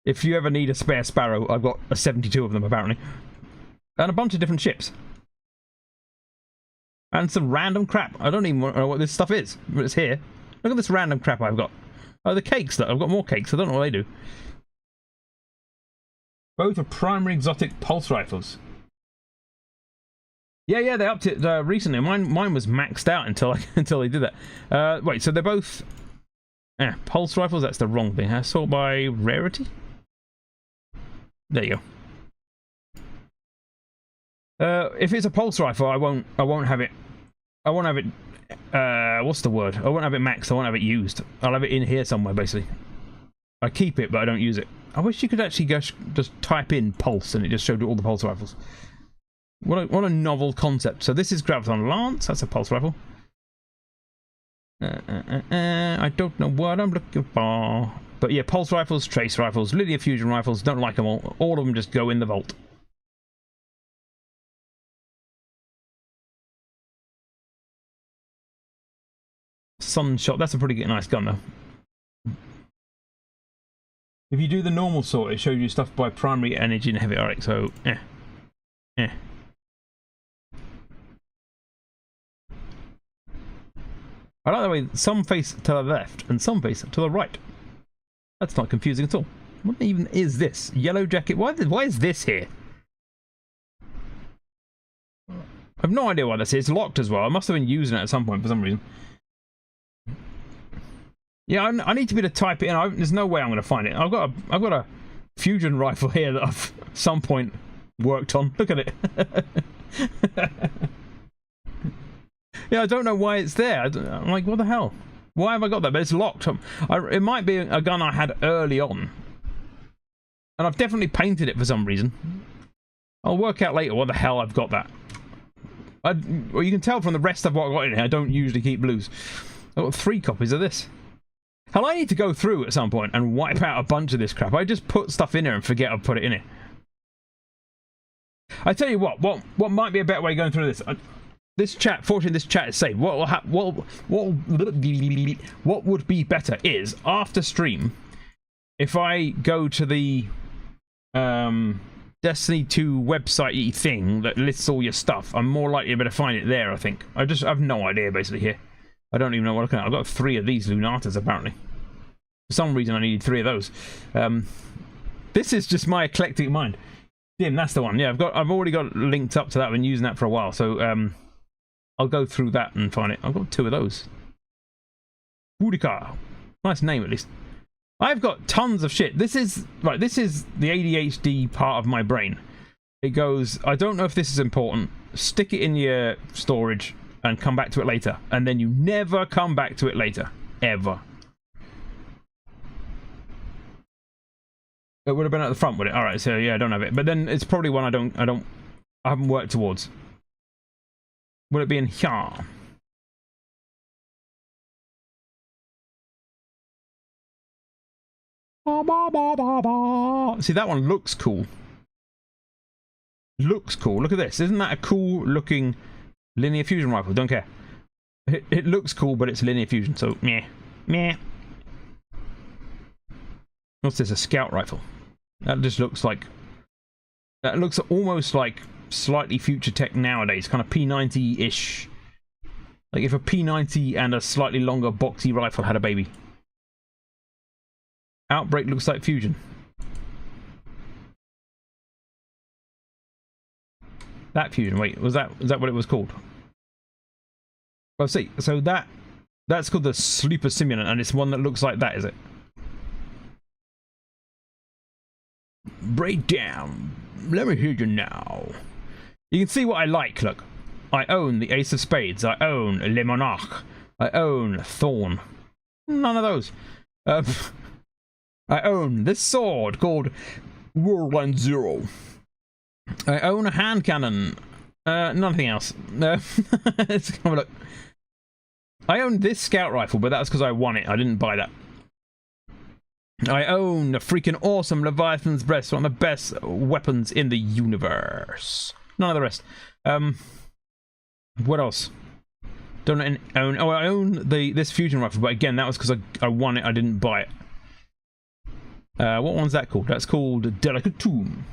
If you ever need a spare sparrow, I've got 72 of them apparently. And a bunch of different ships. And some random crap. I don't even know what this stuff is, but it's here. Look at this random crap I've got. Oh, the cakes. I've got more cakes. I don't know what they do. Both are primary exotic pulse rifles. Yeah, they upped it recently. Mine was maxed out until they did that. Wait, so they're both pulse rifles. That's the wrong thing. Sort by rarity. There you go. If it's a pulse rifle, I won't have it. I won't have it. What's the word? I won't have it maxed. I won't have it used. I'll have it in here somewhere, basically. I keep it, but I don't use it. I wish you could actually just type in pulse and it just showed you all the pulse rifles. What a novel concept. So this is Graviton Lance. That's a pulse rifle. I don't know what I'm looking for. But yeah, pulse rifles, trace rifles, Lydia fusion rifles. Don't like them all. All of them just go in the vault. Sunshot. That's a pretty nice gun though. If you do the normal sort, it shows you stuff by primary, energy, and heavy. Alright, so I like the way some face to the left and some face to the right. That's not confusing at all. What even is this? Yellow jacket? Why is this here? I have no idea why this is. It's locked as well. I must have been using it at some point for some reason. Yeah, I need to be able to type it in. There's no way I'm going to find it. I've got a fusion rifle here that I've at some point worked on. Look at it. Yeah, I don't know why it's there. I'm like, what the hell? Why have I got that? But it's locked. It might be a gun I had early on. And I've definitely painted it for some reason. I'll work out later what the hell I've got that. Well, you can tell from the rest of what I've got in here, I don't usually keep blues. I've got 3 copies of this. Hell, I need to go through at some point and wipe out a bunch of this crap. I just put stuff in there and forget I've put it in it. I tell you what might be a better way of going through this. This chat, fortunately, this chat is saved. What would be better is after stream, if I go to the Destiny 2 website-y thing that lists all your stuff, I'm more likely to be able to find it there. I think. I have no idea basically here. I don't even know what I'm looking at. I've got 3 of these Lunatas apparently. For some reason, I needed 3 of those. This is just my eclectic mind. Dim, that's the one. Yeah, I've already got linked up to that. I've been using that for a while, so I'll go through that and find it. I've got 2 of those. Boudica. Nice name, at least. I've got tons of shit. This is the ADHD part of my brain. It goes, I don't know if this is important. Stick it in your storage and come back to it later. And then you never come back to it later. Ever. It would have been at the front, would it? Alright, so yeah, I don't have it. But then it's probably one I haven't worked towards. Will it be in here? See, that one looks cool. Looks cool. Look at this. Isn't that a cool looking linear fusion rifle? Don't care. It looks cool, but it's linear fusion, so meh. Meh. What's this? A scout rifle. That just looks like... That looks almost like slightly future tech nowadays. Kind of P90-ish. Like if a P90 and a slightly longer boxy rifle had a baby. Outbreak looks like fusion. That fusion. Wait, is that what it was called? Well, see, so that's called the Sleeper Simulant, and it's one that looks like that, is it? Breakdown. Let me hear you now. You can see what I like. Look, I own the Ace of Spades. I own Le Monarque. I own Thorn. None of those. I own this sword called Whirlwind Zero. I own a hand cannon. Nothing else. Let's have a look. I own this scout rifle, but that's because I won it. I didn't buy that. I own a freaking awesome Leviathan's Breast, one of the best weapons in the universe. None of the rest. What else? Don't own. Oh, I own this fusion rifle, but again, that was because I won it. I didn't buy it. What one's that called? That's called Delicate Tomb.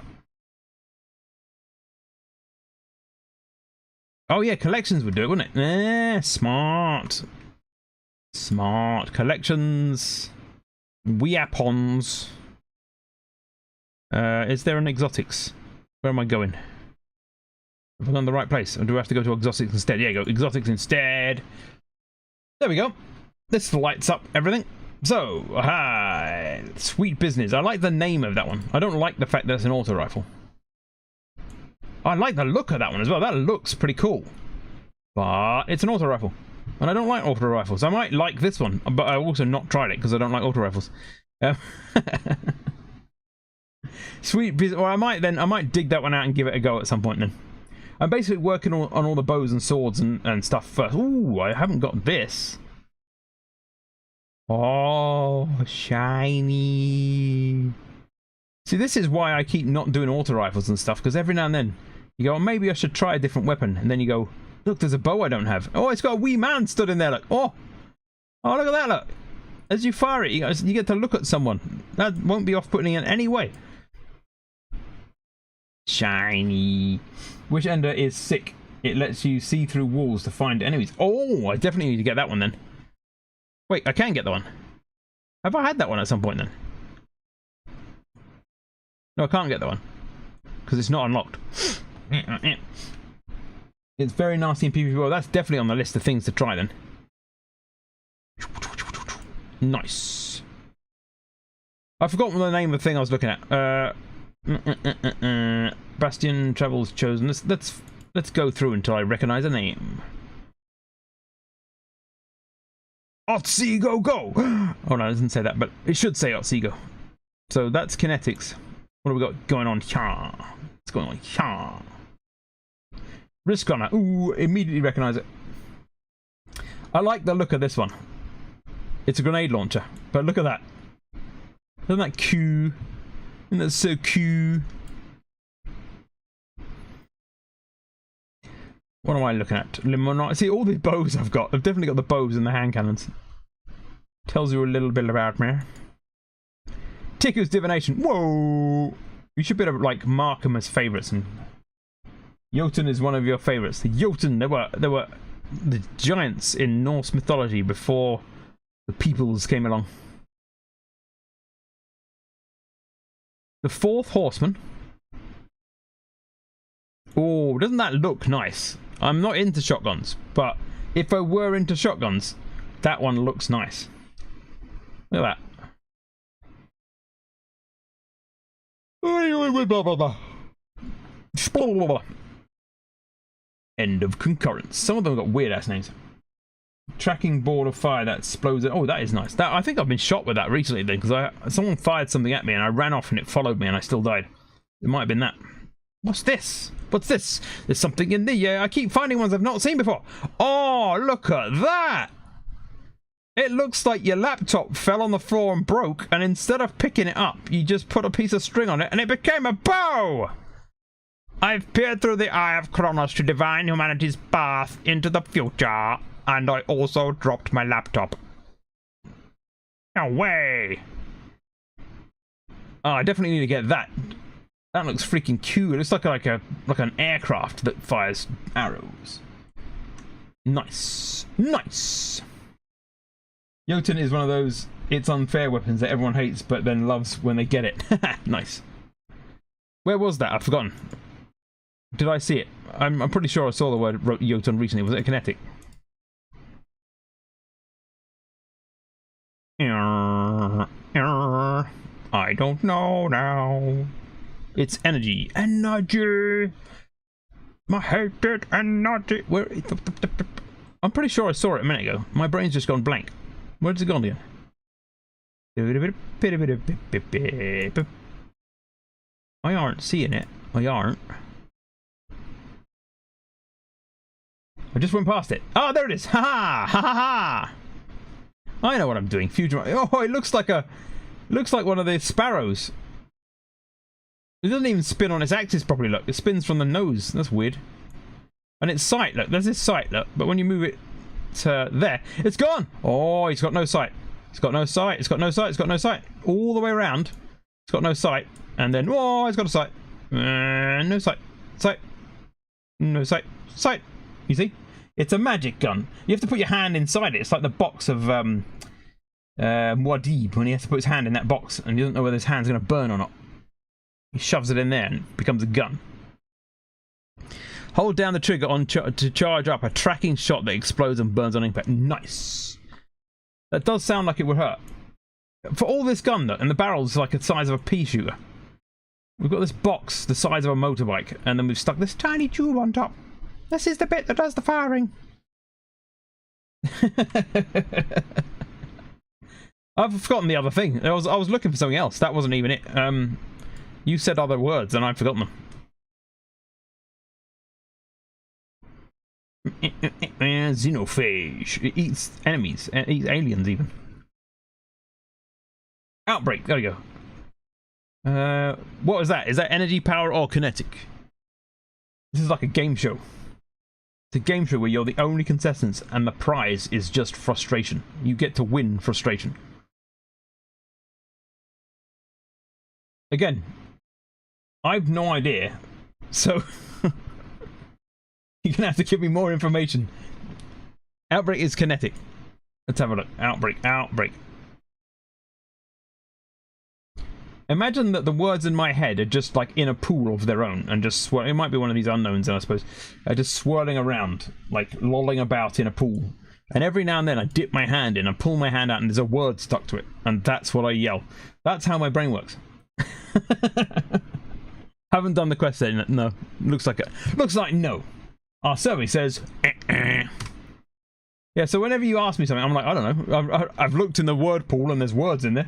Oh yeah, collections would do it, wouldn't it? Smart. Smart. Collections. Weapons. Is there an exotics? Where am I going? Have I gone the right place? Or do I have to go to exotics instead? Yeah, go exotics instead. There we go. This lights up everything. So, aha, sweet business. I like the name of that one. I don't like the fact that it's an auto rifle. I like the look of that one as well. That looks pretty cool. But it's an auto rifle. And I don't like auto rifles. I might like this one, but I also not tried it because I don't like auto rifles. Sweet. Well, I might dig that one out and give it a go at some point then. I'm basically working on all the bows and swords and stuff first. Ooh, I haven't got this. Oh, shiny. See, this is why I keep not doing auto rifles and stuff, because every now and then you go, oh, maybe I should try a different weapon, and then you go, look, there's a bow I don't have. Oh, it's got a wee man stood in there, look. Oh, look at that, look. As you fire it, you get to look at someone. That won't be off-putting in any way. Shiny. Wish Ender is sick. It lets you see through walls to find enemies. Oh, I definitely need to get that one then. Wait, I can get that one. Have I had that one at some point then? No, I can't get that one. Because it's not unlocked. It's very nasty in PvP. Well, that's definitely on the list of things to try then. Nice. I forgot the name of the thing I was looking at. Bastion Travels Chosen. Let's go through until I recognize a name. Otsego Go! Oh no, it doesn't say that, but it should say Otsego. So that's kinetics. What have we got going on here? What's going on here? Risk Runner. Ooh, immediately recognize it. I like the look of this one. It's a grenade launcher, but look at that. Isn't that cute? Isn't that so cute? What am I looking at? See, all these bows I've got. I've definitely got the bows and the hand cannons. Tells you a little bit about me. Tiku's Divination. Whoa! You should be able to, like, mark them as favourites. And Jotun is one of your favourites. The Jotun, they were the giants in Norse mythology before the peoples came along. The Fourth Horseman. Oh, doesn't that look nice? I'm not into shotguns, but if I were into shotguns, that one looks nice. Look at that. End of concurrence. Some of them got weird ass names. Tracking ball of fire that explodes. Oh, that is nice. I think I've been shot with that recently then, because someone fired something at me and I ran off and it followed me and I still died. It might have been that. What's this? What's this? There's something in the I keep finding ones I've not seen before. Oh, look at that! It looks like your laptop fell on the floor and broke, and instead of picking it up, you just put a piece of string on it, and it became a bow! I've peered through the eye of Kronos to divine humanity's path into the future, and I also dropped my laptop. No way! Oh, I definitely need to get that. That looks freaking cool. It looks like an aircraft that fires arrows. Nice. Nice! Jotun is one of those it's unfair weapons that everyone hates but then loves when they get it. Nice. Where was that? I've forgotten. Did I see it? I'm pretty sure I saw the word Jotun recently. Was it a kinetic? I don't know now. It's energy. Energy! My hated energy! Where? I'm pretty sure I saw it a minute ago. My brain's just gone blank. Where's it gone again? I aren't seeing it. I aren't. I just went past it. Oh, there it is! Ha ha! Ha ha ha! I know what I'm doing. Future. Oh, it looks like one of the sparrows. It doesn't even spin on its axis properly. Look, it spins from the nose. That's weird. And its sight. Look, there's this sight. Look, but when you move it to there, it's gone. Oh, it's got no sight. It's got no sight. It's got no sight. It's got no sight. All the way around. It's got no sight. And then, oh, it's got a sight. No sight. Sight. No sight. Sight. You see? It's a magic gun. You have to put your hand inside it. It's like the box of Muad'Dib when he has to put his hand in that box and he doesn't know whether his hand's going to burn or not. He shoves it in there and it becomes a gun. Hold down the trigger on to charge up a tracking shot that explodes and burns on impact. Nice. That does sound like it would hurt. For all this gun though, and the barrel's like the size of a pea shooter. We've got this box the size of a motorbike and then we've stuck this tiny tube on top. This is the bit that does the firing. I've forgotten the other thing. I was looking for something else. That wasn't even it. You said other words and I've forgotten them. Xenophage. It eats enemies. It eats aliens even. Outbreak. There we go. What was that? Is that energy, power, or kinetic? This is like a game show. It's a game show where you're the only contestants and the prize is just frustration. You get to win frustration. Again, I've no idea, so you're gonna have to give me more information. Outbreak is kinetic. Let's have a look. Outbreak, outbreak. Imagine that the words in my head are just like in a pool of their own and just swirl. It might be one of these unknowns, I suppose. Just swirling around, like lolling about in a pool. And every now and then I dip my hand in, I pull my hand out, and there's a word stuck to it, and that's what I yell. That's how my brain works. Haven't done the quest yet. No, looks like no. Our survey says. Yeah, so whenever you ask me something, I'm like, I don't know. I've looked in the word pool and there's words in there.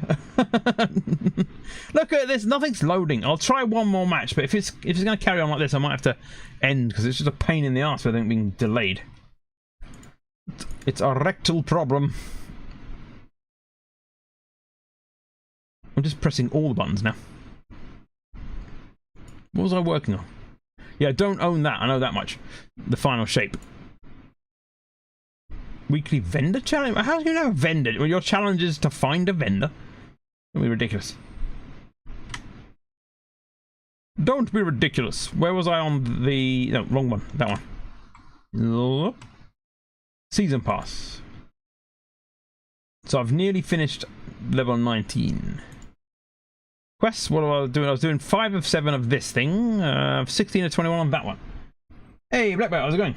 Look at this, nothing's loading. I'll try one more match, but if it's going to carry on like this, I might have to end because it's just a pain in the arse with everything being delayed. It's a rectal problem. I'm just pressing all the buttons now. What was I working on? Yeah, don't own that. I know that much. The final shape. Weekly vendor challenge? How do you know a vendor? Well, your challenge is to find a vendor. Don't be ridiculous. Don't be ridiculous. Where was I on the... No, wrong one. That one. Season pass. So I've nearly finished level 19. Quests, what was I doing? I was doing 5 of 7 of this thing. 16 of 21 on that one. Hey, Black Belt, how's it going?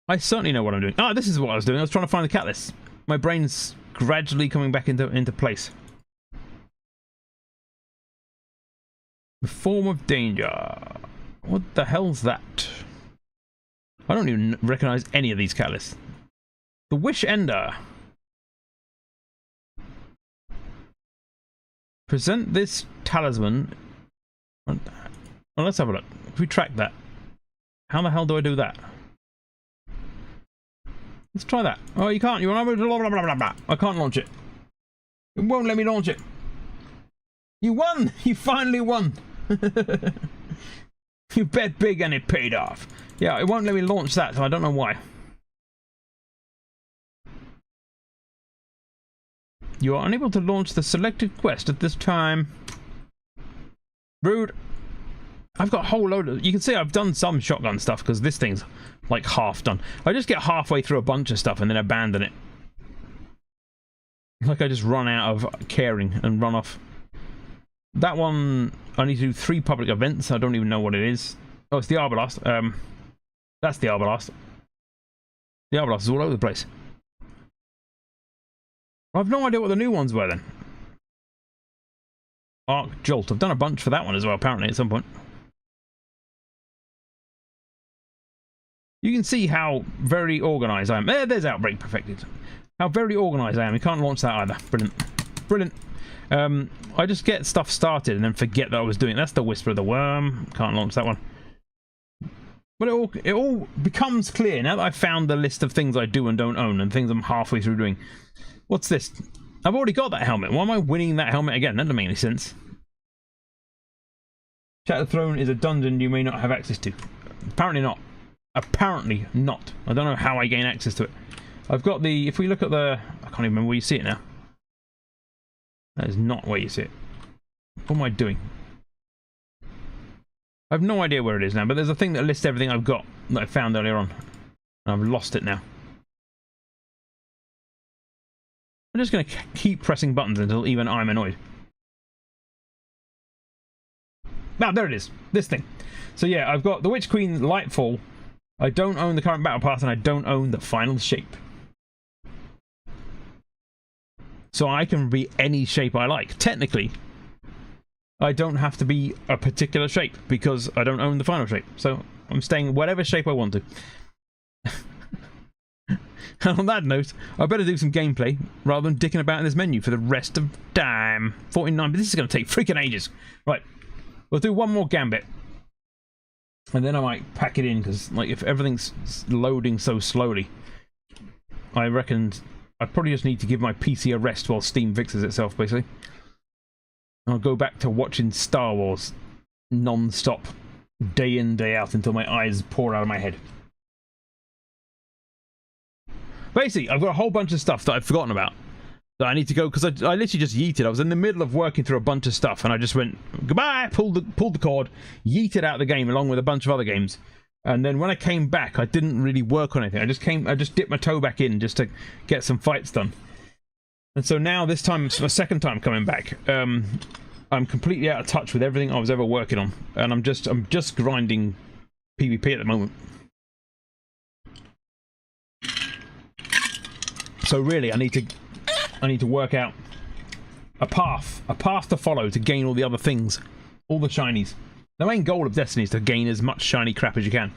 I certainly know what I'm doing. Ah, this is what I was doing. I was trying to find the catalyst. My brain's gradually coming back into place. The form of danger. What the hell's that? I don't even recognize any of these catalysts. The Wish Ender. Present this talisman. Well, let's have a look. If we track that. How the hell do I do that? Let's try that. Oh, you can't. You want to blah, blah, blah, blah, blah. I can't launch it. It won't let me launch it. You won! You finally won! You bet big and it paid off. Yeah, it won't let me launch that, so I don't know why. You are unable to launch the selected quest at this time. Rude. I've got a whole load of... You can see I've done some shotgun stuff, because this thing's like half done. I just get halfway through a bunch of stuff and then abandon it. Like I just run out of caring and run off. That one, I need to do 3 public events. I don't even know what it is. Oh, it's the Arbalast. That's the Arbalast. The Arbalast is all over the place. I've no idea what the new ones were then. Arc Jolt. I've done a bunch for that one as well, apparently, at some point. You can see how very organised I am. There's Outbreak perfected. How very organised I am. You can't launch that either. Brilliant. Brilliant. I just get stuff started and then forget that I was doing it. That's the Whisper of the Worm. Can't launch that one. But it all becomes clear now that I've found the list of things I do and don't own and things I'm halfway through doing. What's this? I've already got that helmet. Why am I winning that helmet again? That doesn't make any sense. Shattered Throne is a dungeon you may not have access to. Apparently not. Apparently not. I don't know how I gain access to it. I've got the... If we look at the... I can't even remember where you see it now. That is not where you see it. What am I doing? I have no idea where it is now, but there's a thing that lists everything I've got that I found earlier on. And I've lost it now. I'm just going to keep pressing buttons until even I'm annoyed. Ah, there it is. This thing. So yeah, I've got the Witch Queen Lightfall. I don't own the current battle pass and I don't own the final shape. So I can be any shape I like. Technically, I don't have to be a particular shape because I don't own the final shape. So I'm staying whatever shape I want to. And on that note, I better do some gameplay rather than dicking about in this menu for the rest of time. 49, but this is going to take freaking ages. Right, we'll do one more gambit. And then I might pack it in because, like, if everything's loading so slowly, I reckon I probably just need to give my PC a rest while Steam fixes itself, basically. I'll go back to watching Star Wars non-stop, day in, day out, until my eyes pour out of my head. Basically, I've got a whole bunch of stuff that I've forgotten about that I need to go, because I literally just yeeted. I was in the middle of working through a bunch of stuff, and I just went, goodbye, pulled the cord, yeeted out the game along with a bunch of other games. And then when I came back, I didn't really work on anything. I just dipped my toe back in just to get some fights done. And so now, this time, it's my second time coming back. I'm completely out of touch with everything I was ever working on, and I'm just grinding PvP at the moment. So really, I need to work out a path to follow to gain all the other things, all the shinies. The main goal of Destiny is to gain as much shiny crap as you can.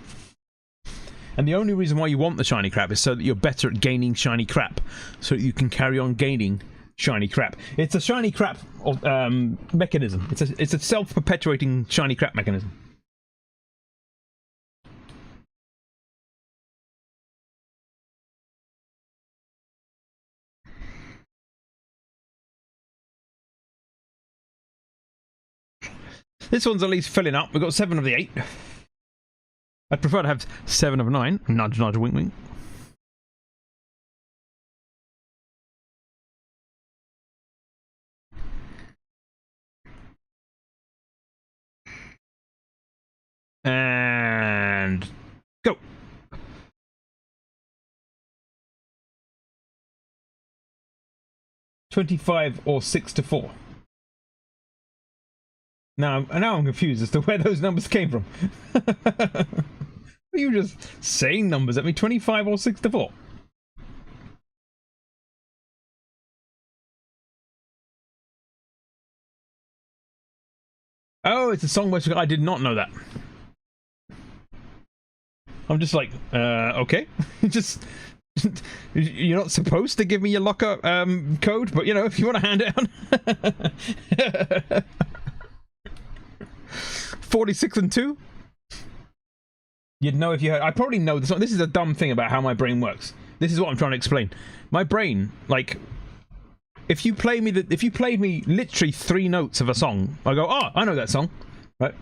And the only reason why you want the shiny crap is so that you're better at gaining shiny crap, so that you can carry on gaining shiny crap. It's a shiny crap mechanism. It's a self-perpetuating shiny crap mechanism. This one's at least filling up. We've got 7 of the 8. I'd prefer to have 7 of 9. Nudge, nudge, wink, wink. And go. $25 or 6 to 4. Now I'm confused as to where those numbers came from. Are you just saying numbers at me? 25 or 6 to 4? Oh, it's a song by... I did not know that. I'm just like, okay. Just... You're not supposed to give me your locker code, but, you know, if you want to hand it out... 46 and 2? You'd know if you heard. I probably know this. This is a dumb thing about how my brain works. This is what I'm trying to explain. My brain, like, if you played me literally 3 notes of a song, I go, oh, I know that song, right?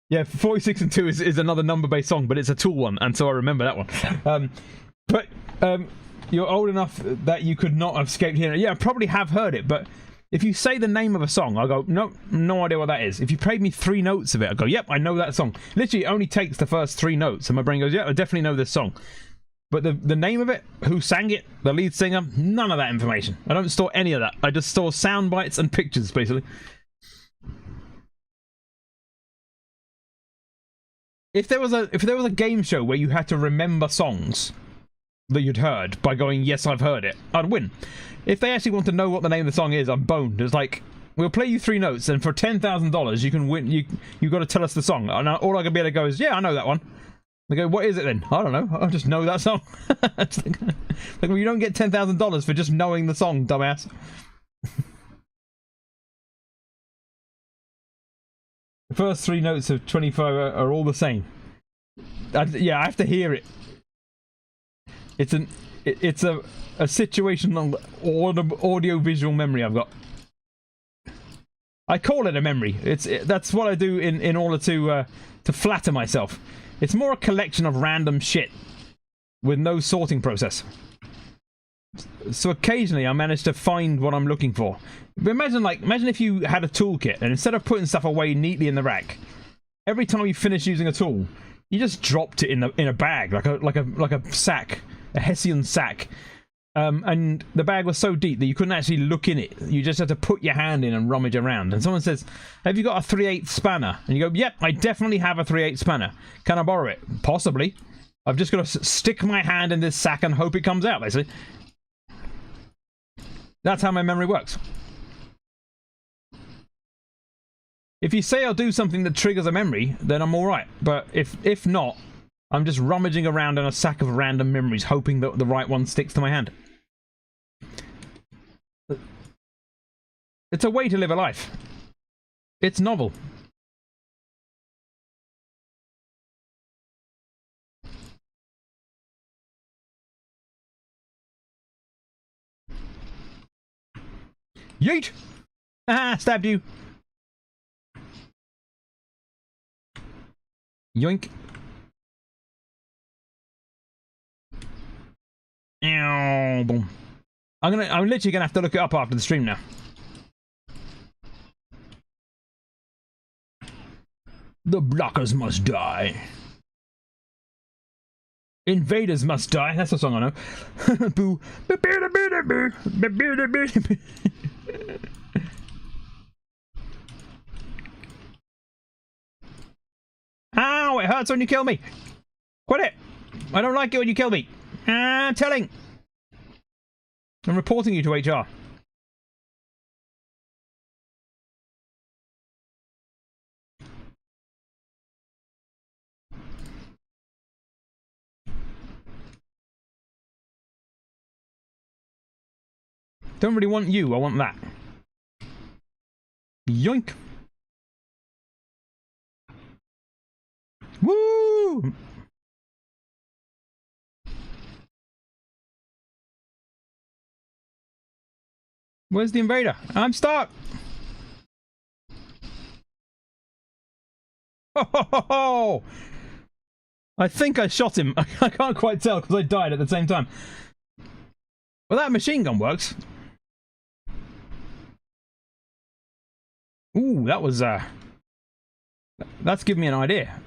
Yeah, 46 and 2 is another number-based song, but it's a Tool one, and so I remember that one. But you're old enough that you could not have escaped hearing it. Yeah, I probably have heard it, but if you say the name of a song, I go, no idea what that is. If you played me 3 notes of it, I go, yep, I know that song. Literally, it only takes the first 3 notes, and my brain goes, yeah, I definitely know this song. But the name of it, who sang it, the lead singer, none of that information. I don't store any of that. I just store sound bites and pictures, basically. If there was a game show where you had to remember songs that you'd heard by going, yes, I've heard it, I'd win. If they actually want to know what the name of the song is, I'm boned. It's like, we'll play you 3 notes, and for $10,000 you can win. You got to tell us the song, and all I can be able to go is, yeah, I know that one. They go, what is it then? I don't know. I just know that song. It's like, well, you don't get $10,000 for just knowing the song, dumbass. The first 3 notes of 25 are all the same. Yeah, I have to hear it. It's a situational audio-visual memory I've got. I call it a memory. That's what I do in order to flatter myself. It's more a collection of random shit with no sorting process. So occasionally I manage to find what I'm looking for. But imagine if you had a toolkit, and instead of putting stuff away neatly in the rack, every time you finish using a tool, you just dropped it in a bag, like a sack, a Hessian sack. And the bag was so deep that you couldn't actually look in it. You just had to put your hand in and rummage around. And someone says, have you got a 3/8 spanner? And you go, yep, I definitely have a 3/8 spanner. Can I borrow it? Possibly. I've just got to stick my hand in this sack and hope it comes out, basically. That's how my memory works. If you say I'll do something that triggers a memory, then I'm alright. But if not, I'm just rummaging around in a sack of random memories, hoping that the right one sticks to my hand. It's a way to live a life. It's novel. Yeet! Ah, stabbed you. Yoink. Ow, boom. I'm literally gonna have to look it up after the stream now. The blockers must die. Invaders must die. That's the song I know. Boo. Ow, it hurts when you kill me. Quit it. I don't like it when you kill me. I'm telling. I'm reporting you to HR. Don't really want you, I want that. Yoink. Woo! Where's the invader? I'm stuck! Ho ho ho ho! I think I shot him. I can't quite tell because I died at the same time. Well, that machine gun works. Ooh, that was that's given me an idea.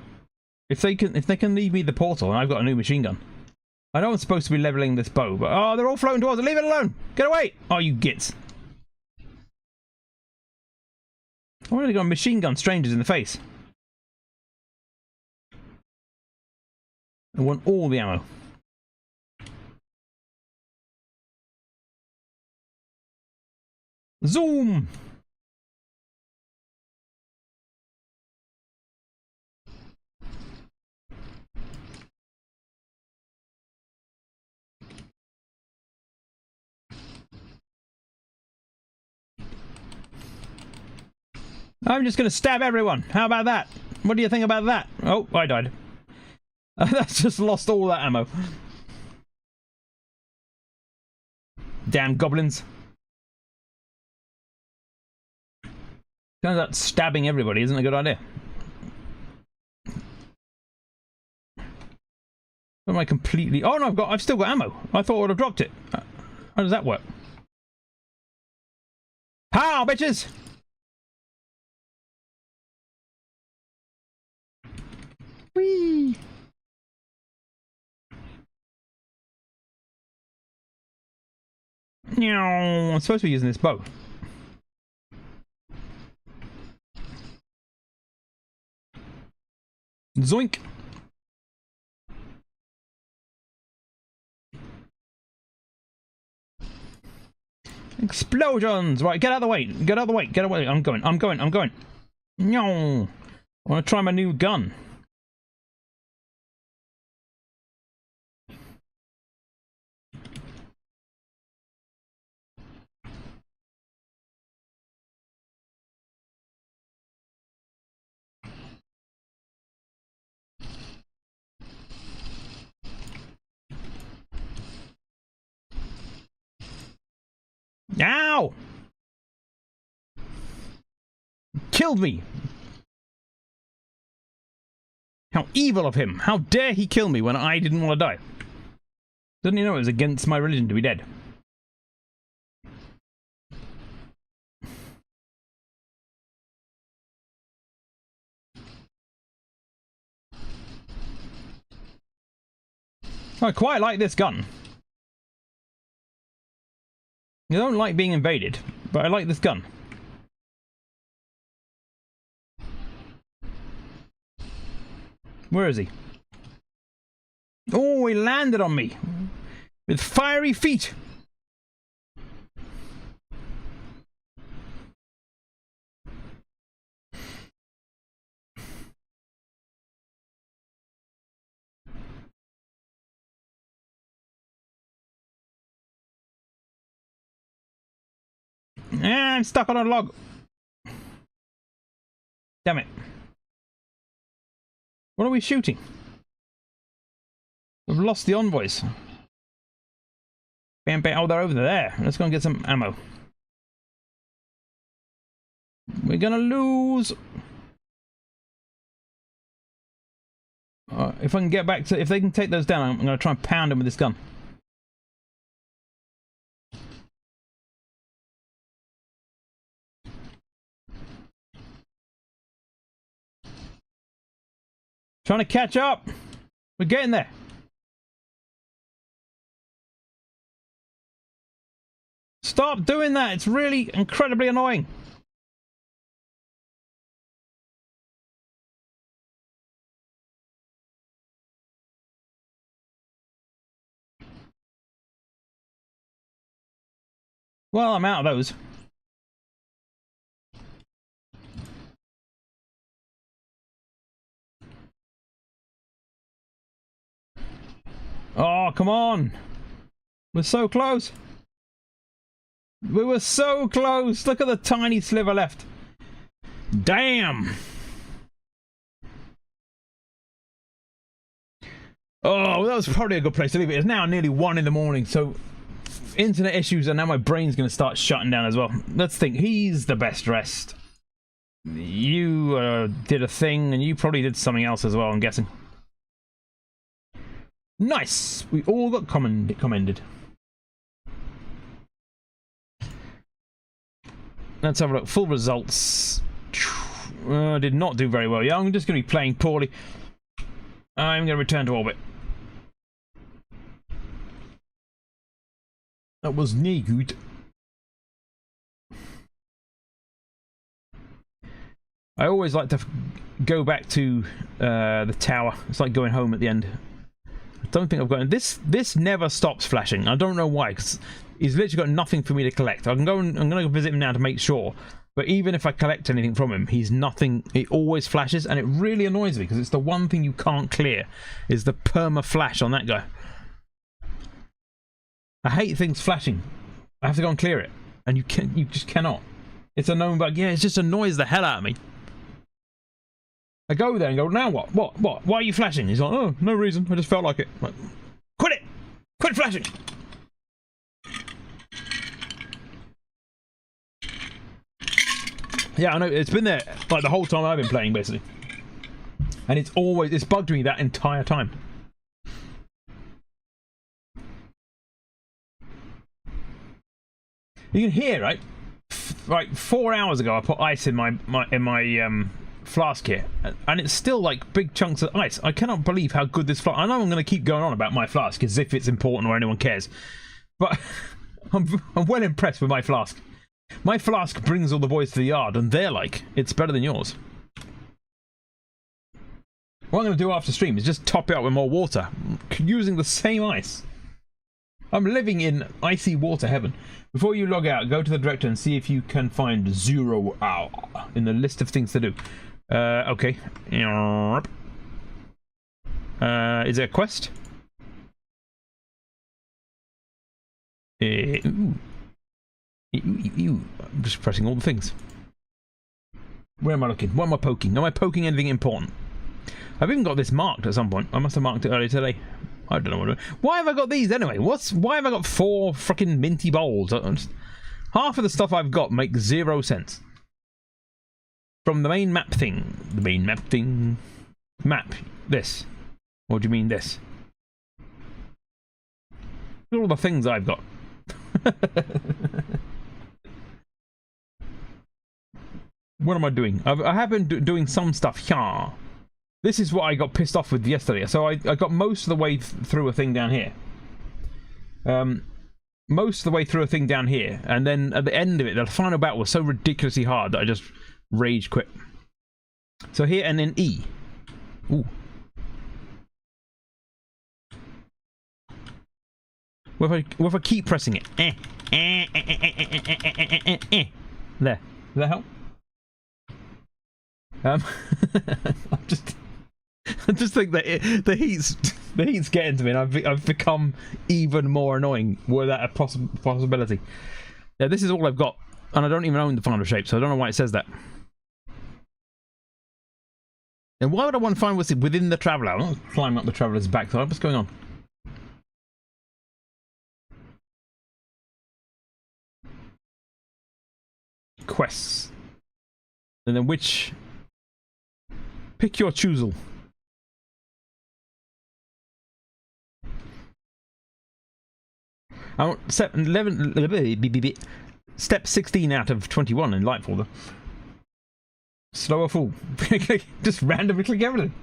If they can leave me the portal and I've got a new machine gun. I know I'm supposed to be leveling this bow, but oh, they're all floating towards it. Leave it alone. Get away. Oh, you gits. I want to go machine gun strangers in the face. I want all the ammo. Zoom! I'm just going to stab everyone. How about that? What do you think about that? Oh, I died. That's just lost all that ammo. Damn goblins. Turns out stabbing everybody isn't a good idea. Am I completely... Oh no, I've still got ammo. I thought I would have dropped it. How does that work? Pow, bitches! Whee! I'm supposed to be using this bow. Zoink! Explosions! Right, get out of the way! Get out of the way! Get away! I'm going! No! I want to try my new gun. Ow! Killed me! How evil of him! How dare he kill me when I didn't want to die? Didn't he know it was against my religion to be dead? I quite like this gun. I don't like being invaded, but I like this gun. Where is he? Oh, he landed on me with fiery feet. I'm stuck on a log. Damn it. What are we shooting? We've lost the envoys. Bam, bam. Oh, they're over there. Let's go and get some ammo. We're gonna lose. If I can get back to... If they can take those down, I'm gonna try and pound them with this gun. Trying to catch up. We're getting there. Stop doing that. It's really incredibly annoying. Well, I'm out of those. Oh, come on. We're so close. We were so close. Look at the tiny sliver left. Damn. Oh, that was probably a good place to leave it. It's now nearly 1 in the morning, so internet issues, and now my brain's going to start shutting down as well. Let's think. He's the best dressed. You did a thing, and you probably did something else as well, I'm guessing. Nice! We all got commended. Let's have a look. Full results. Did not do very well. Yeah, I'm just going to be playing poorly. I'm going to return to orbit. That was nie good. I always like to go back to the tower. It's like going home at the end. I don't think I've got this. This never stops flashing. I don't know why, because he's literally got nothing for me to collect. I can go and I'm going to go visit him now to make sure. But even if I collect anything from him, he's nothing. It always flashes, and it really annoys me because it's the one thing you can't clear is the perma flash on that guy. I hate things flashing. I have to go and clear it, and you just cannot. It's a known bug. Yeah, it just annoys the hell out of me. I go there and go, now what? What? Why are you flashing? He's like, oh, no reason. I just felt like it. I'm like, quit it! Quit flashing! Yeah, I know. It's been there like the whole time I've been playing, basically. And it's bugged me that entire time. You can hear, right? Like 4 hours ago, I put ice in my flask here, and it's still like big chunks of ice. I cannot believe how good this flask. I know I'm going to keep going on about my flask as if it's important or anyone cares, but I'm well impressed with my flask. My flask brings all the boys to the yard, and they're like, it's better than yours. What I'm going to do after stream is just top it up with more water, using the same ice. I'm living in icy water heaven. Before you log out, go to the director and see if you can find 0 hour in the list of things to do. Okay. Is there a quest? I'm just pressing all the things. Where am I looking? What am I poking? Am I poking anything important? I've even got this marked at some point. I must have marked it earlier today. I don't know what. Why have I got these anyway? Why have I got 4 freaking minty bowls? Half of the stuff I've got makes 0 sense. From the main map thing. The main map thing. Map. This. Or do you mean this? Look at all the things I've got. What am I doing? I have been doing some stuff here. This is what I got pissed off with yesterday. So I got most of the way through a thing down here. Most of the way through a thing down here. And then at the end of it, the final battle was so ridiculously hard that I just rage quit. So here and then E. Ooh. What if I keep pressing it? There. Does that help? I just think that the heat's getting to me, and I've become even more annoying. Were that a possibility? Yeah, this is all I've got, and I don't even own the final shape, so I don't know why it says that. And why would I want to find what's within the traveler? I'm not climbing up the traveler's backside. What's going on? Quests, and then which? Pick your choosel. I want step 16 out of 21 in Lightfall. Though. Slower fool. Just randomly click everything.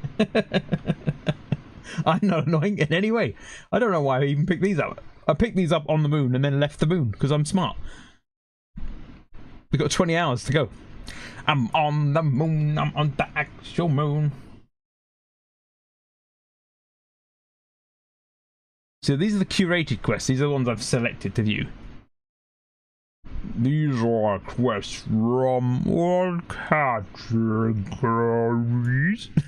I'm not annoying in any way. I don't know why I even picked these up. I picked these up on the moon and then left the moon because I'm smart. We've got 20 hours to go. I'm on the moon. I'm on the actual moon. So these are the curated quests. These are the ones I've selected to view. These are quests from all categories.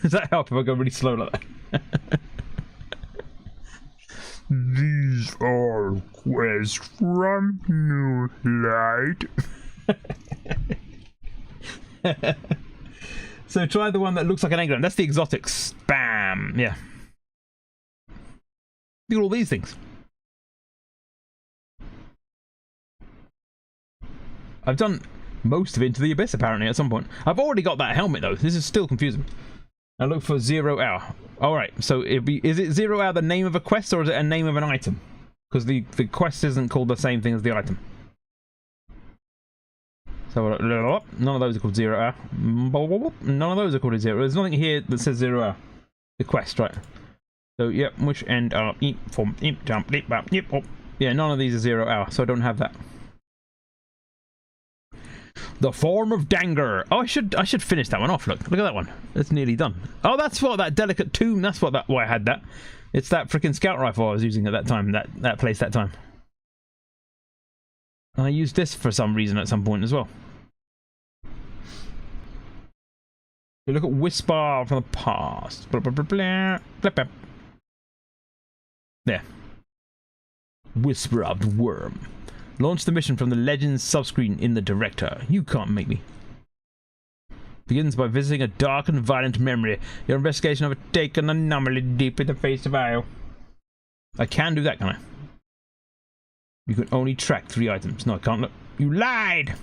Does that help if I go really slow like that? These are quests from New Light. So try the one that looks like an engram. That's the exotics. Bam. Yeah. Look at all these things. I've done most of Into the Abyss apparently at some point. I've already got that helmet though. This is still confusing. I look for 0 hour. Alright, so is it 0 hour the name of a quest or is it a name of an item? Because the quest isn't called the same thing as the item. So none of those are called 0 hour. None of those are called 0. There's nothing here that says 0 hour. The quest, right? So yep, which end up from jump yeah, none of these are 0 hour, so I don't have that. The Form of Danger. Oh, I should finish that one off. Look at that one. It's nearly done. Oh, that's what that delicate tomb. That's what why I had that. It's that freaking scout rifle I was using at that time. That place that time. And I used this for some reason at some point as well. You look at Whisper from the past. Blah, blah, blah, blah, blah, blah. There. Whisper of the Worm. Launch the mission from the Legends subscreen in the director. You can't make me. Begins by visiting a dark and violent memory. Your investigation of it taken an anomaly deep in the face of Io. I can do that, can I? You can only track 3 items. No, I can't. Look. You lied!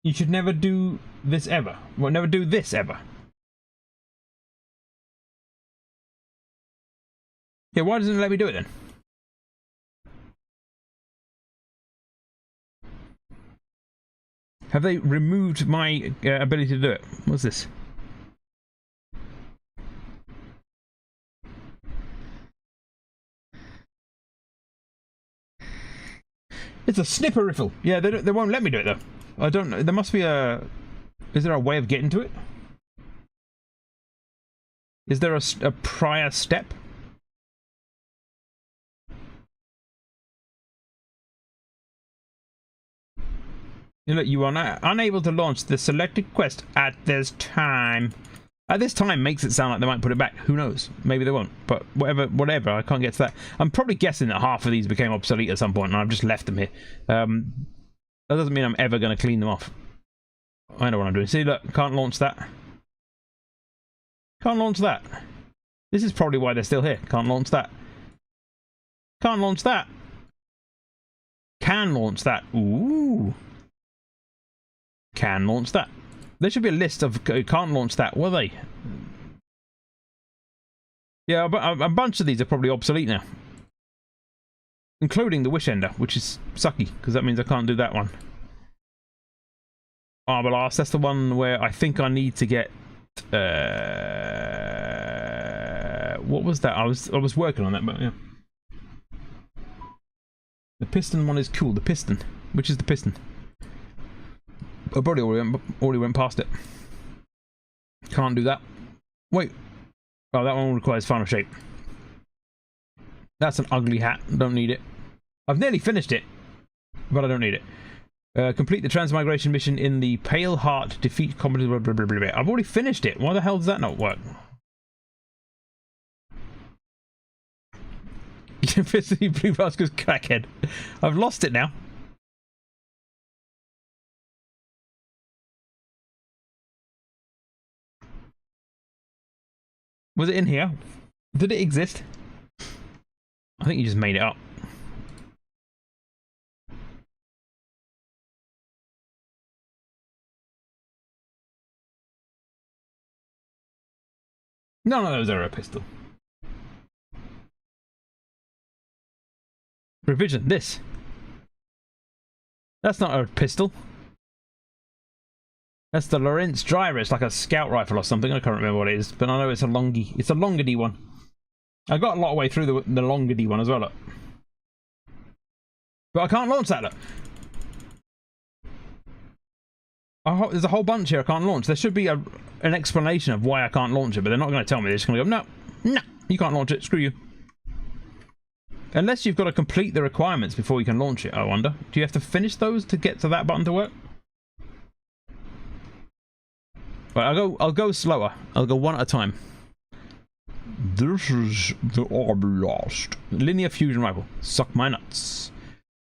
You should never do this ever. Well, never do this ever. Yeah, why doesn't it let me do it then? Have they removed my ability to do it? What's this? It's a snipper riffle. Yeah, they won't let me do it though. I don't know. There must be a... Is there a way of getting to it? Is there a prior step? You are unable to launch the selected quest at this time. At this time makes it sound like they might put it back. Who knows? Maybe they won't. But whatever. I can't get to that. I'm probably guessing that half of these became obsolete at some point, and I've just left them here. That doesn't mean I'm ever going to clean them off. I know what I'm doing. See, look, can't launch that. Can't launch that. This is probably why they're still here. Can't launch that. Can't launch that. Can launch that. Ooh. Can launch that. There should be a list of can't launch that. Were they? Yeah, a bunch of these are probably obsolete now. Including the Wish Ender, which is sucky, because that means I can't do that one. Arbor Blast, that's the one where I think I need to get... what was that? I was working on that, but yeah. The piston one is cool. The piston. Which is the piston? I probably already went past it. Can't do that. Wait. Oh, that one requires final shape. That's an ugly hat. Don't need it. I've nearly finished it, but I don't need it. Complete the transmigration mission in the Pale Heart. Defeat competent... Blah, blah, blah, blah, blah. I've already finished it. Why the hell does that not work? Blue Rascal's crackhead. I've lost it now. Was it in here? Did it exist? I think you just made it up. None of those are a pistol. Revision, this. That's not a pistol. That's the Lorentz driver. It's like a scout rifle or something. I can't remember what it is, but I know it's a longy. It's a Longedy one. I got a lot of way through the Longedy one as well. Look. But I can't launch that. Look. There's a whole bunch here I can't launch. There should be an explanation of why I can't launch it, but they're not going to tell me. They're just going to go, no, you can't launch it. Screw you. Unless you've got to complete the requirements before you can launch it, I wonder. Do you have to finish those to get to that button to work? Right, I'll go slower. I'll go one at a time. This is the Arbor Blast. Linear fusion rifle. Suck my nuts.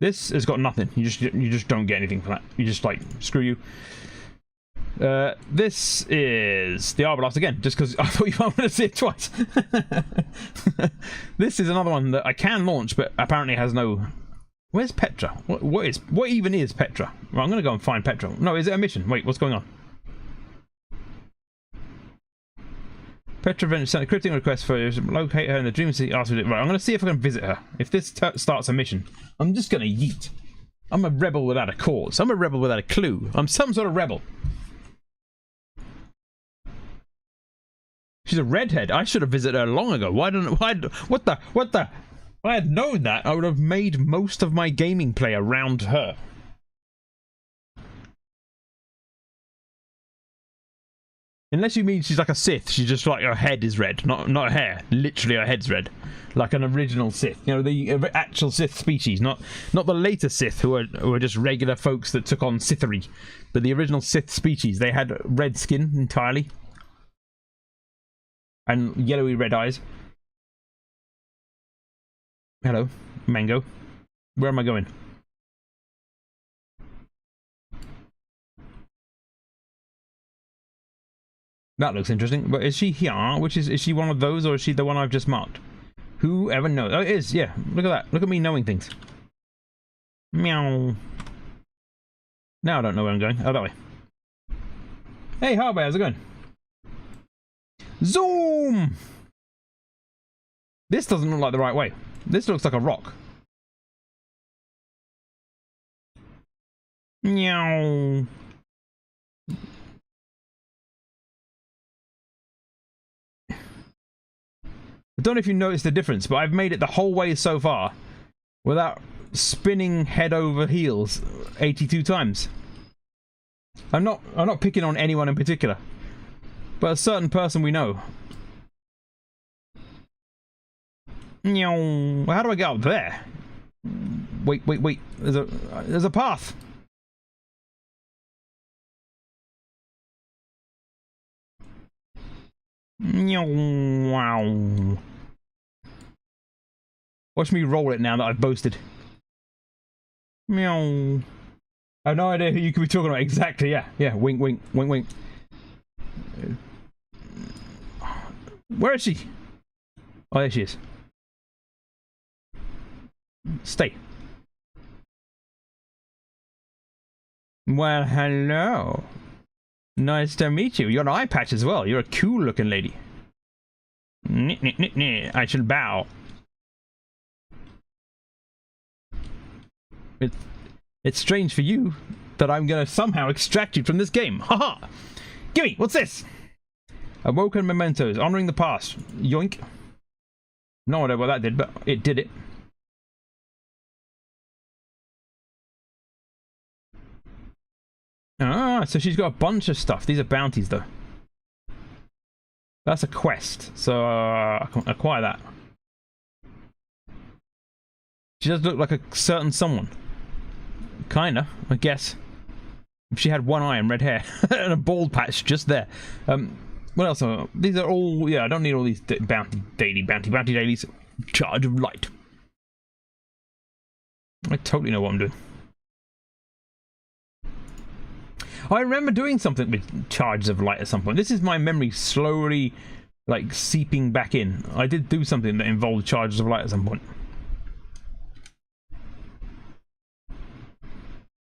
This has got nothing. You just don't get anything for that. You just like screw you. This is the Arbor Blast again, just because I thought you wanted to see it twice. This is another one that I can launch, but apparently has no. Where's Petra? What even is Petra? Well, I'm gonna go and find Petra. No, is it a mission? Wait, what's going on? Petra Venture sent a cryptic request for locate her in the Dream City. Ask me. Right, I'm going to see if I can visit her. If this starts a mission, I'm just going to yeet. I'm a rebel without a cause. I'm a rebel without a clue. I'm some sort of rebel. She's a redhead. I should have visited her long ago. What the? If I had known that, I would have made most of my gaming play around her. Unless you mean she's like a Sith, she's just like her head is red, not her hair. Literally, her head's red, like an original Sith. You know, the actual Sith species, not the later Sith who are just regular folks that took on Sithery, but the original Sith species. They had red skin entirely and yellowy red eyes. Hello, Mango. Where am I going? That looks interesting. But is she here? Which is she one of those, or is she the one I've just marked? Whoever knows. Oh, it is. Yeah. Look at that. Look at me knowing things. Meow. Now I don't know where I'm going. Oh, that way. Hey, Harvey, how's it going? Zoom! This doesn't look like the right way. This looks like a rock. Meow. I don't know if you noticed the difference, but I've made it the whole way so far without spinning head over heels 82 times. I'm not picking on anyone in particular, but a certain person we know. How do I get up there? Wait. There's a path. Wow. Watch me roll it now that I've boasted. Meow. I have no idea who you could be talking about exactly. Yeah. Wink. Where is she? Oh, there she is. Stay. Well, hello. Nice to meet you. You're an eye patch as well. You're a cool looking lady. I shall bow. It's strange for you that I'm gonna somehow extract you from this game. Haha! Gimme! What's this? Awoken mementos, honoring the past. Yoink. No idea what that did, but it did it. Ah, so she's got a bunch of stuff. These are bounties, though. That's a quest, so I can acquire that. She does look like a certain someone. Kinda, I guess. If she had one eye and red hair and a bald patch just there. What else? These are all. Yeah, I don't need all these bounty dailies. Charge of light. I totally know what I'm doing. I remember doing something with charges of light at some point. This is my memory slowly, like, seeping back in. I did do something that involved charges of light at some point.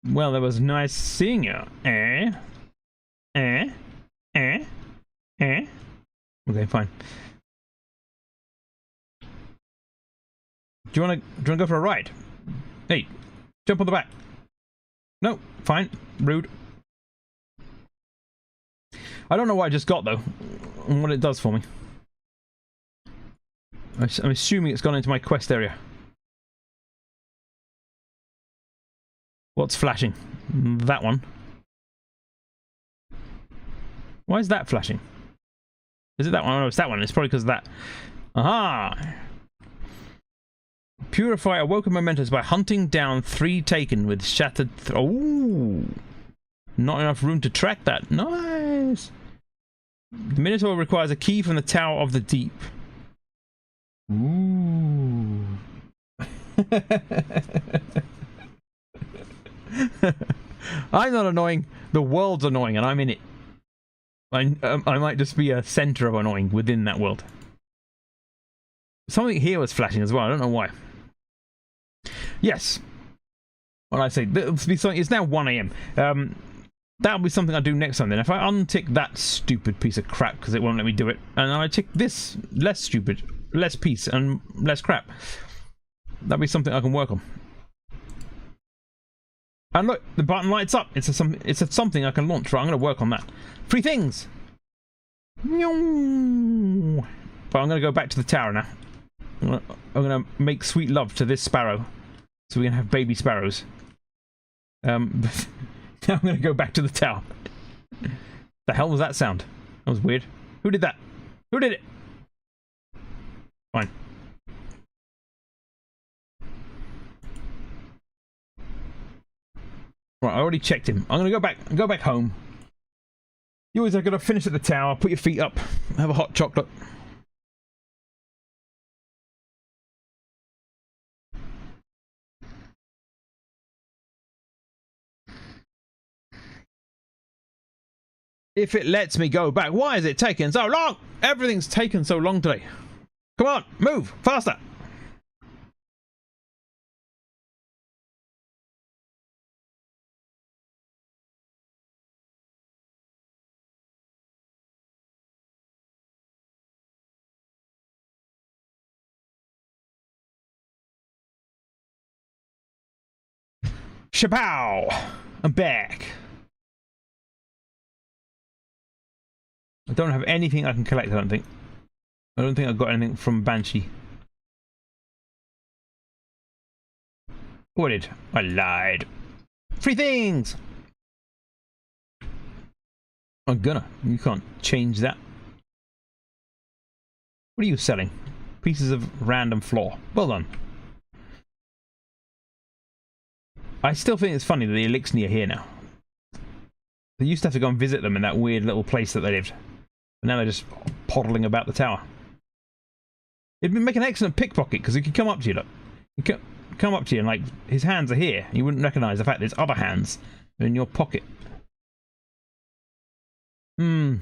Well, it was nice seeing you. Okay, fine. Do you wanna go for a ride? Hey, jump on the back. No, fine. Rude. I don't know what I just got, though, and what it does for me. I'm assuming it's gone into my quest area. What's flashing? That one. Why is that flashing? Is it that one? Oh, no, it's that one. It's probably because of that. Aha! Purify awoken mementos by hunting down 3 taken with shattered... Oh! Not enough room to track that. Nice! The Minotaur requires a key from the Tower of the Deep. Ooh. I'm not annoying. The world's annoying, and I'm in it. I might just be a center of annoying within that world. Something here was flashing as well. I don't know why. Yes. When I say it's now 1 AM. That'll be something I do next time then. If I untick that stupid piece of crap because it won't let me do it, and I tick this less stupid, less piece, and less crap, that'll be something I can work on. And look, the button lights up. It's something I can launch. Right, I'm going to work on that. 3 things. But I'm going to go back to the tower now. I'm going to make sweet love to this sparrow, so we can have baby sparrows. Now I'm going to go back to the tower. The hell was that sound? That was weird. Who did that? Who did it? Fine. Right, I already checked him. I'm going to go back home. You always are going to finish at the tower, put your feet up, have a hot chocolate. If it lets me go back, why is it taking so long? Everything's taken so long today. Come on, move, faster. Shapow! I'm back. I don't have anything I can collect, I don't think. I don't think I've got anything from Banshee. Oh, I did. I lied. 3 things! I'm gonna. You can't change that. What are you selling? Pieces of random floor. Well done. I still think it's funny that the Elixir are here now. They used to have to go and visit them in that weird little place that they lived. But now they're just poddling about the tower. It'd make an excellent pickpocket, because he could come up to you, look. He could come up to you and, like, his hands are here. You wouldn't recognise the fact there's other hands in your pocket. Should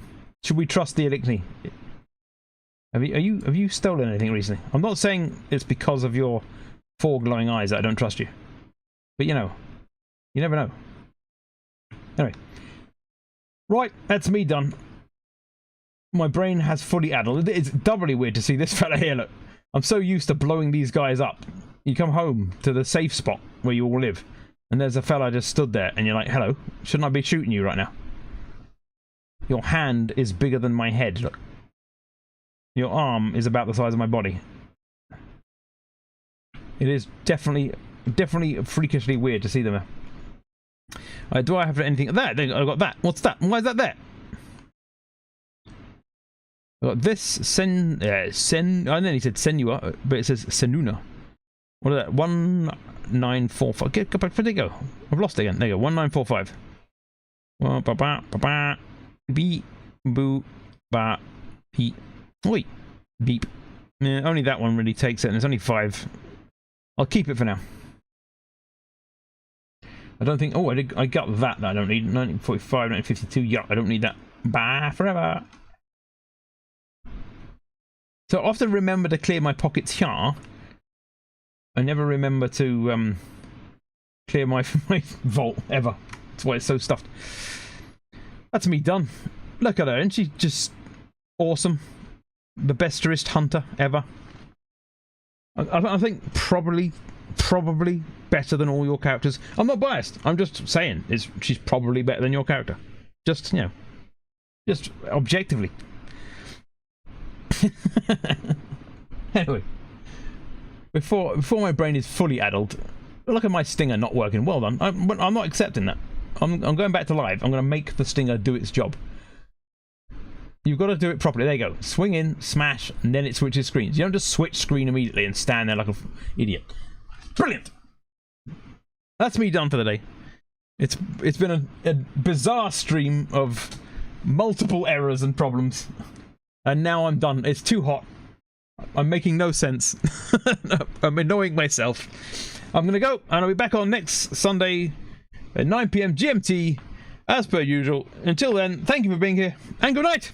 we trust the Elixir? Have you stolen anything recently? I'm not saying it's because of your 4 glowing eyes that I don't trust you. But you know, you never know. Anyway. Right, that's me done. My brain has fully addled. It's doubly weird to see this fella here, look. I'm so used to blowing these guys up. You come home to the safe spot where you all live, and there's a fella just stood there, and you're like, hello, shouldn't I be shooting you right now? Your hand is bigger than my head, look. Your arm is about the size of my body. It is definitely freakishly weird to see them there. Do I have anything? There, I got that. What's that? Why is that there? I got this I nearly said Senua, but it says Senuna. What is that? 1945. Go back. Where'd they go? I've lost it again. There you go. 1945. Well, ba ba ba ba. Beep boo ba beep. Oi. Beep. Yeah, only that one really takes it, and there's only 5. I'll keep it for now. I don't think... Oh, I got that I don't need. 1945, 1952. Yeah, I don't need that. Bye forever. So I often remember to clear my pockets here. I never remember to clear my vault ever. That's why it's so stuffed. That's me done. Look at her, and she's just awesome. The bestest hunter ever. I think probably better than all your characters. I'm not biased. I'm just saying she's probably better than your character. Just, you know, just objectively. Anyway, before my brain is fully addled, look at my stinger not working. Well done. I'm not accepting that. I'm going back to live. I'm going to make the stinger do its job. You've got to do it properly. There you go. Swing in, smash, and then it switches screens. You don't just switch screen immediately and stand there like an idiot. Brilliant. That's me done for the day. It's been a bizarre stream of multiple errors and problems. And now I'm done. It's too hot. I'm making no sense. I'm annoying myself. I'm going to go, and I'll be back on next Sunday at 9 PM GMT, as per usual. Until then, thank you for being here, and good night!